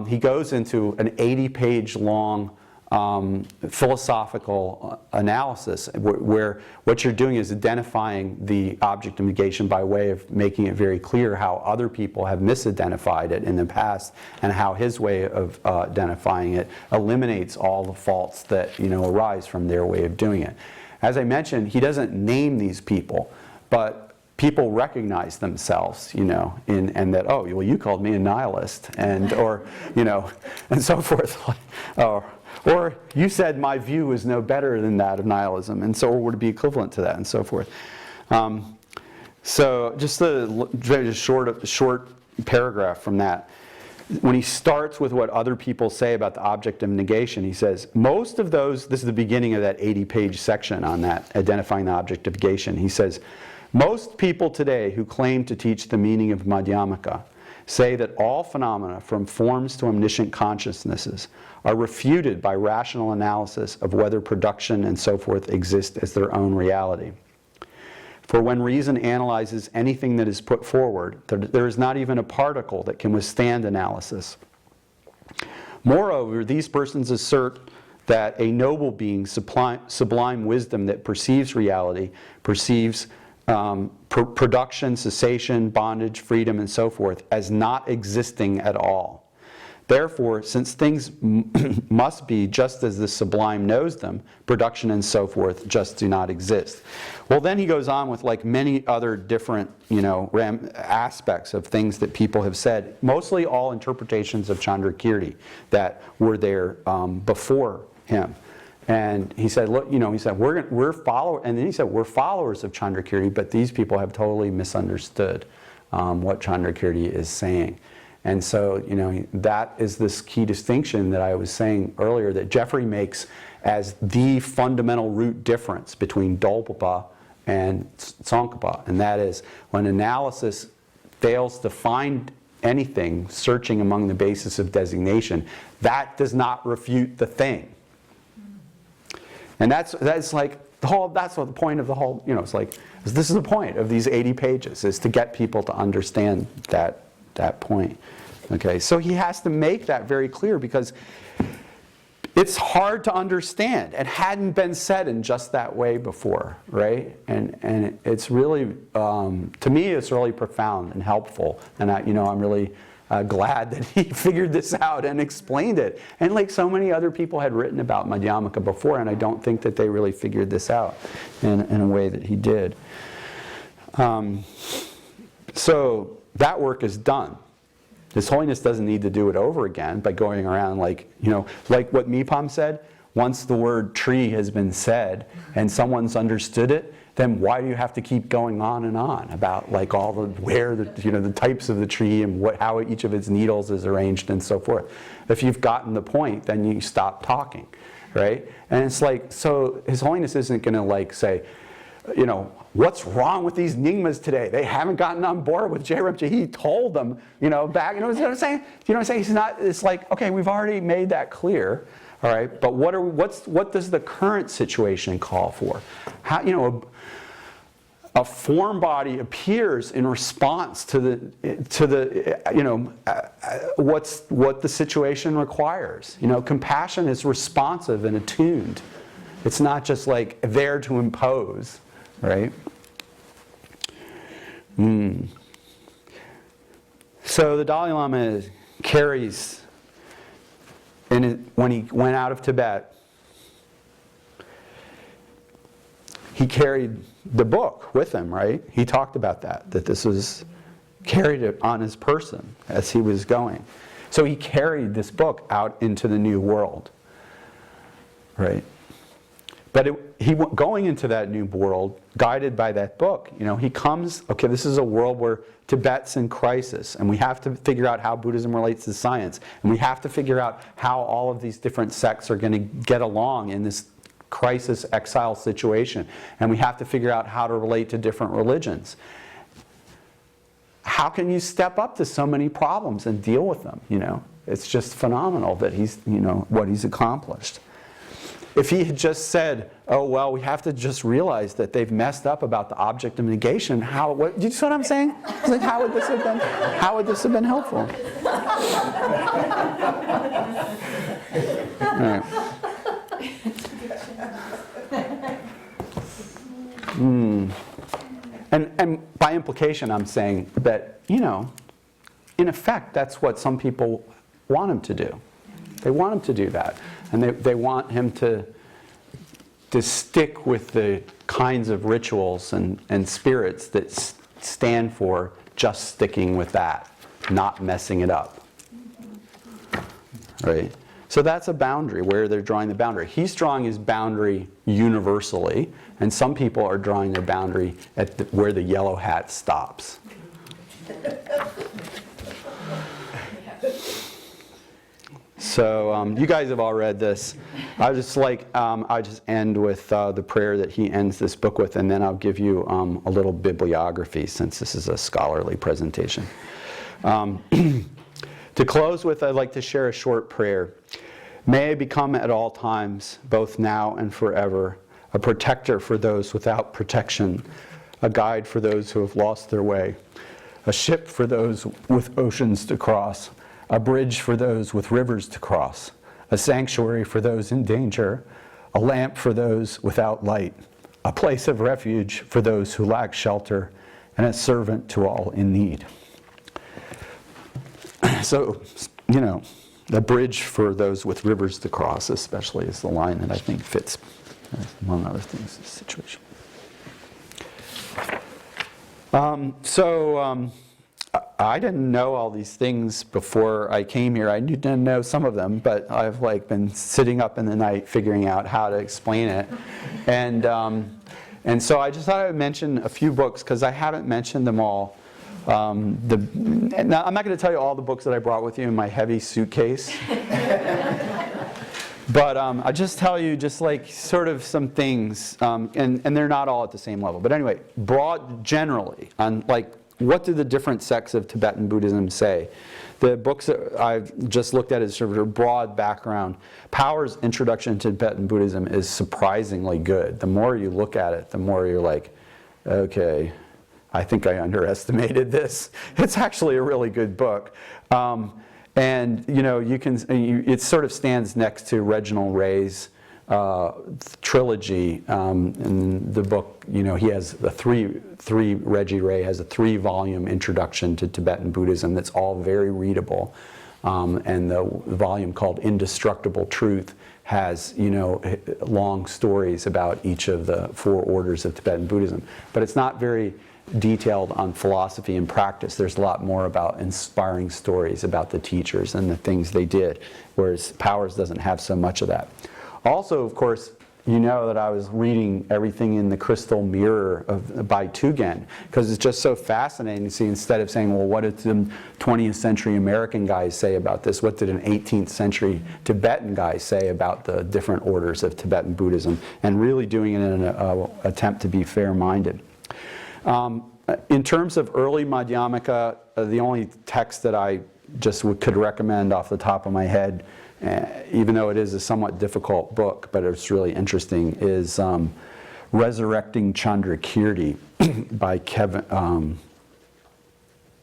he goes into an 80-page long philosophical analysis where what you're doing is identifying the object of negation by way of making it very clear how other people have misidentified it in the past, and how his way of identifying it eliminates all the faults that, you know, arise from their way of doing it. As I mentioned, he doesn't name these people, but people recognize themselves, you know, and that, oh, well, you called me a nihilist, and, or, you know, and so forth. Or you said my view is no better than that of nihilism, and so, or would it be equivalent to that, and so forth. So just a short paragraph from that. When he starts with what other people say about the object of negation, he says, most of those, this is the beginning of that 80-page section on that, identifying the object of negation. He says, most people today who claim to teach the meaning of Madhyamaka say that all phenomena, from forms to omniscient consciousnesses, are refuted by rational analysis of whether production and so forth exist as their own reality. For when reason analyzes anything that is put forward, there is not even a particle that can withstand analysis. Moreover, these persons assert that a noble being, sublime wisdom that perceives reality, perceives production, cessation, bondage, freedom, and so forth as not existing at all. Therefore, since things must be just as the sublime knows them, production and so forth just do not exist. Well, then he goes on with like many other different, you know, aspects of things that people have said, mostly all interpretations of Chandrakirti that were there before him. And he said, look, you know, he said, we're followers, and then he said, we're followers of Chandrakirti, but these people have totally misunderstood what Chandrakirti is saying. And so, you know, that is this key distinction that I was saying earlier that Jeffrey makes as the fundamental root difference between Dolpapa and Tsongkhapa. And that is, when analysis fails to find anything searching among the basis of designation, that does not refute the thing. And that's like that's what the point of the whole, you know, it's like, this is the point of these 80 pages, is to get people to understand that point. Okay, so he has to make that very clear because it's hard to understand. It hadn't been said in just that way before, right? And it's really, to me, it's really profound and helpful. And I'm really glad that he figured this out and explained it. And like so many other people had written about Madhyamaka before, and I don't think that they really figured this out in a way that he did. So that work is done. His Holiness doesn't need to do it over again by going around like what Mipam said, once the word tree has been said and someone's understood it, then why do you have to keep going on and on about like all the the types of the tree and how each of its needles is arranged and so forth. If you've gotten the point, then you stop talking, right? And it's like, so His Holiness isn't going to like say, what's wrong with these Nyingmas today? They haven't gotten on board with J. Rinpoche. He told them, back. You know what I'm saying? Do you know what I'm saying? He's not. It's like, okay, we've already made that clear, all right. But what does the current situation call for? How a form body appears in response to what the situation requires. Compassion is responsive and attuned. It's not just like there to impose, right? So the Dalai Lama carries, when he went out of Tibet, he carried the book with him, right? He talked about that this was carried it on his person as he was going. So he carried this book out into the new world, right? But going into that new world, guided by that book, he comes, okay, this is a world where Tibet's in crisis, and we have to figure out how Buddhism relates to science, and we have to figure out how all of these different sects are going to get along in this crisis exile situation, and we have to figure out how to relate to different religions. How can you step up to so many problems and deal with them? It's just phenomenal that he's, what he's accomplished. If he had just said, oh, well, we have to just realize that they've messed up about the object of negation, do you see what I'm saying? It's like, how would this have been helpful? All right. And by implication, I'm saying that, in effect, that's what some people want him to do. They want him to do that. And they want him to stick with the kinds of rituals and spirits that stand for just sticking with that, not messing it up. Right? So that's a boundary, where they're drawing the boundary. He's drawing his boundary universally, and some people are drawing their boundary at where the yellow hat stops. So you guys have all read this. I just end with the prayer that he ends this book with, and then I'll give you a little bibliography, since this is a scholarly presentation. To close with, I'd like to share a short prayer. May I become at all times, both now and forever, a protector for those without protection, a guide for those who have lost their way, a ship for those with oceans to cross, a bridge for those with rivers to cross, a sanctuary for those in danger, a lamp for those without light, a place of refuge for those who lack shelter, and a servant to all in need. So, the bridge for those with rivers to cross, especially, is the line that I think fits, among other things, this situation. I didn't know all these things before I came here. I didn't know some of them, but I've been sitting up in the night figuring out how to explain it. And so I just thought I would mention a few books, because I haven't mentioned them all. Now, I'm not going to tell you all the books that I brought with you in my heavy suitcase. But I'll just tell you sort of some things, and they're not all at the same level. But anyway, generally, on what do the different sects of Tibetan Buddhism say? The books that I've just looked at is sort of a broad background. Power's introduction to Tibetan Buddhism is surprisingly good. The more you look at it, the more you're like, okay, I think I underestimated this. It's actually a really good book. And it sort of stands next to Reginald Ray's trilogy. In the book, he has Reggie Ray has a 3-volume introduction to Tibetan Buddhism that's all very readable. And the volume called Indestructible Truth has, long stories about each of the 4 orders of Tibetan Buddhism. But it's not very detailed on philosophy and practice. There's a lot more about inspiring stories about the teachers and the things they did, whereas Powers doesn't have so much of that. Also, of course, that I was reading Everything in the Crystal Mirror by Tugen, because it's just so fascinating to see, instead of saying, well, what did the 20th century American guys say about this? What did an 18th century Tibetan guy say about the different orders of Tibetan Buddhism? And really doing it in an attempt to be fair-minded. In terms of early Madhyamaka, the only text that I just could recommend off the top of my head, even though it is a somewhat difficult book, but it's really interesting, is Resurrecting Chandrakirti by Kevin,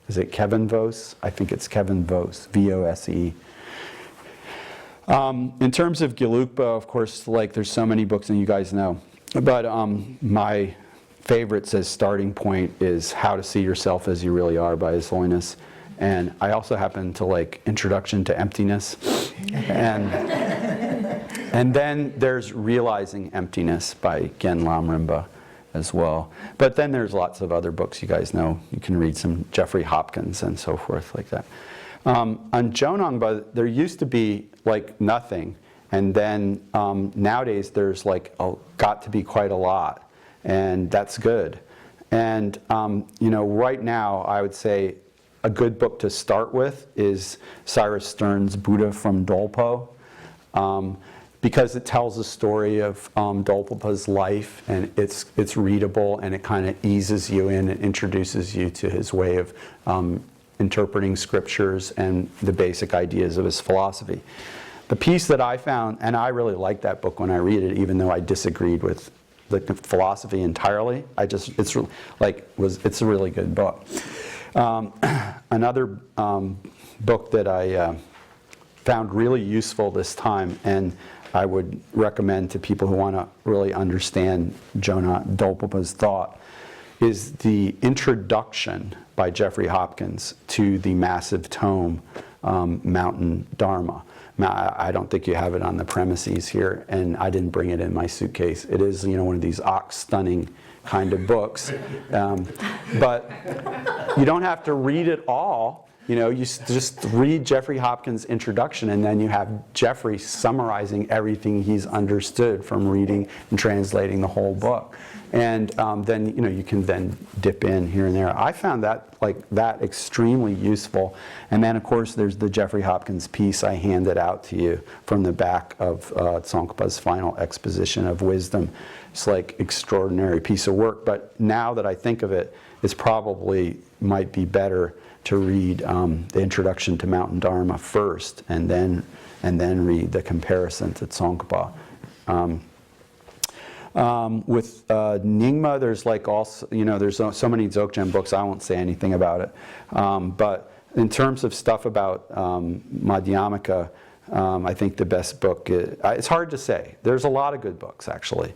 is it Kevin Vose? I think it's Kevin Vose, V-O-S-E. In terms of gelukpa, of course, there's so many books, and you guys know, but my favorite says starting point is How to See Yourself as You Really Are by His Holiness. And I also happen to like Introduction to Emptiness. And then there's Realizing Emptiness by Gen Lam Rinpa as well. But then there's lots of other books you guys know. You can read some Jeffrey Hopkins and so forth like that. On Jonangpa, there used to be nothing. And then nowadays there's like got to be quite a lot, and that's good. And right now I would say a good book to start with is Cyrus Stern's Buddha from Dolpo, because it tells the story of Dolpopa's life, and it's readable, and it kind of eases you in and introduces you to his way of interpreting scriptures and the basic ideas of his philosophy. The piece that I found, and I really liked that book when I read it, even though I disagreed with the philosophy entirely. It's a really good book. Another book that I found really useful this time, and I would recommend to people who want to really understand Dolpopa's thought, is the introduction by Jeffrey Hopkins to the massive tome, Mountain Dharma. Now, I don't think you have it on the premises here, and I didn't bring it in my suitcase. It is, one of these ox-stunning kind of books. But you don't have to read it all. You just read Jeffrey Hopkins' introduction, and then you have Jeffrey summarizing everything he's understood from reading and translating the whole book. And then you can then dip in here and there. I found that extremely useful. And then of course there's the Jeffrey Hopkins piece I handed out to you from the back of Tsongkhapa's final exposition of wisdom. It's like extraordinary piece of work. But now that I think of it, it's probably might be better to read the introduction to Mountain Dharma first, and then read the comparison to Tsongkhapa. With Nyingma, there's there's so many Dzogchen books, I won't say anything about it. But in terms of stuff about Madhyamaka, I think the best book it's hard to say. There's a lot of good books, actually.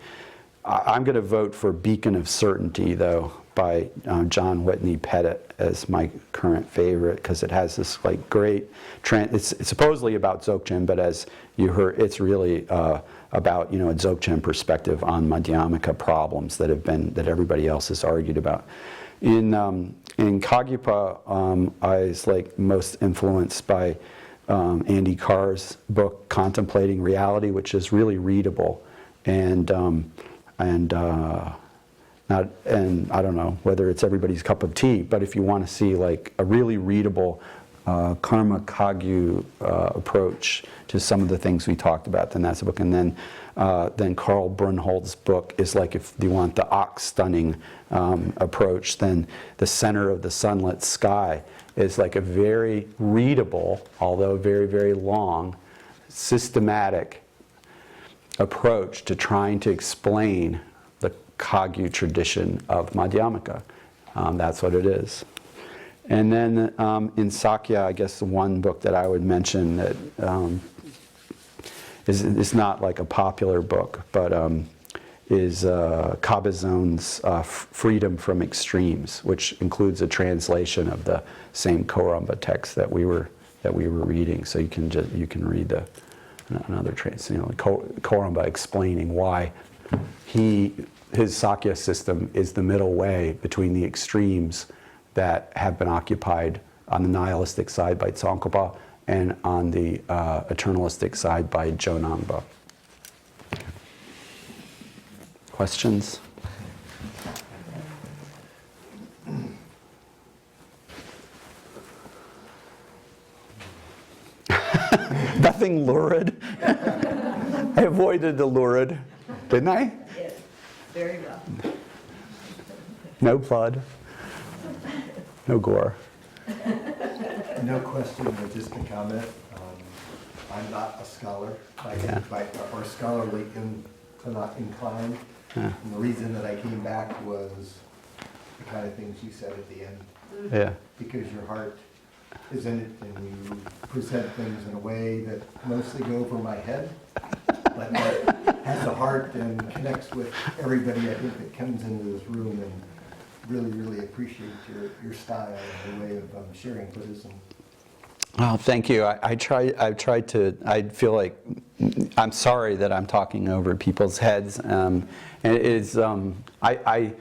I'm going to vote for Beacon of Certainty, though, by John Whitney Pettit as my current favorite, because it has this great it's supposedly about Dzogchen, but as you heard, it's really about a Dzogchen perspective on Madhyamaka problems that everybody else has argued about. In Kagyupa, I was most influenced by Andy Carr's book Contemplating Reality, which is really readable, and I don't know whether it's everybody's cup of tea, but if you want to see a really readable karma kagyu approach to some of the things we talked about, then that's a book. And then Karl Brunhold's book is if you want the ox-stunning approach, then The Center of the Sunlit Sky is a very readable, although very, very long, systematic approach to trying to explain the Kagyu tradition of Madhyamaka. That's what it is. And then in Sakya, I guess the one book that I would mention that is not a popular book, but is Cabazon's Freedom from Extremes, which includes a translation of the same Koramba text that we were reading. So you can read another translation, Koramba explaining why his Sakya system is the middle way between the extremes that have been occupied on the nihilistic side by Tsongkhapa and on the eternalistic side by Jonangpa. Questions? Nothing lurid? I avoided the lurid, didn't I? Yes, very well. No blood. No gore. No question, but just a comment. I'm not a scholar, or scholarly not inclined. Yeah. And the reason that I came back was the kind of things you said at the end. Yeah. Because your heart is in it, and you present things in a way that mostly go over my head, but that has a heart and connects with everybody, I think, that comes into this room, and really, really appreciate your style and the way of sharing Buddhism. Oh, thank you. I feel like I'm sorry that I'm talking over people's heads. And it is, I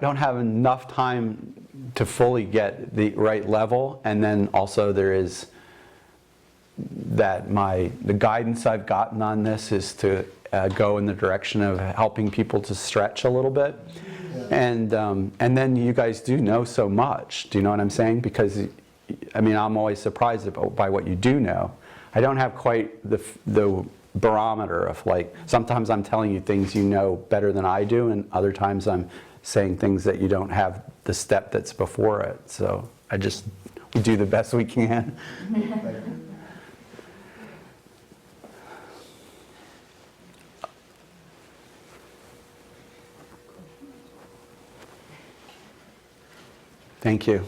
don't have enough time to fully get the right level, and then also there is that the guidance I've gotten on this is to go in the direction of helping people to stretch a little bit. And then you guys do know so much. Do you know what I'm saying? Because, I mean, I'm always surprised by what you do know. I don't have quite the barometer of, like, sometimes I'm telling you things you know better than I do, and other times I'm saying things that you don't have the step that's before it. So we do the best we can. Thank you.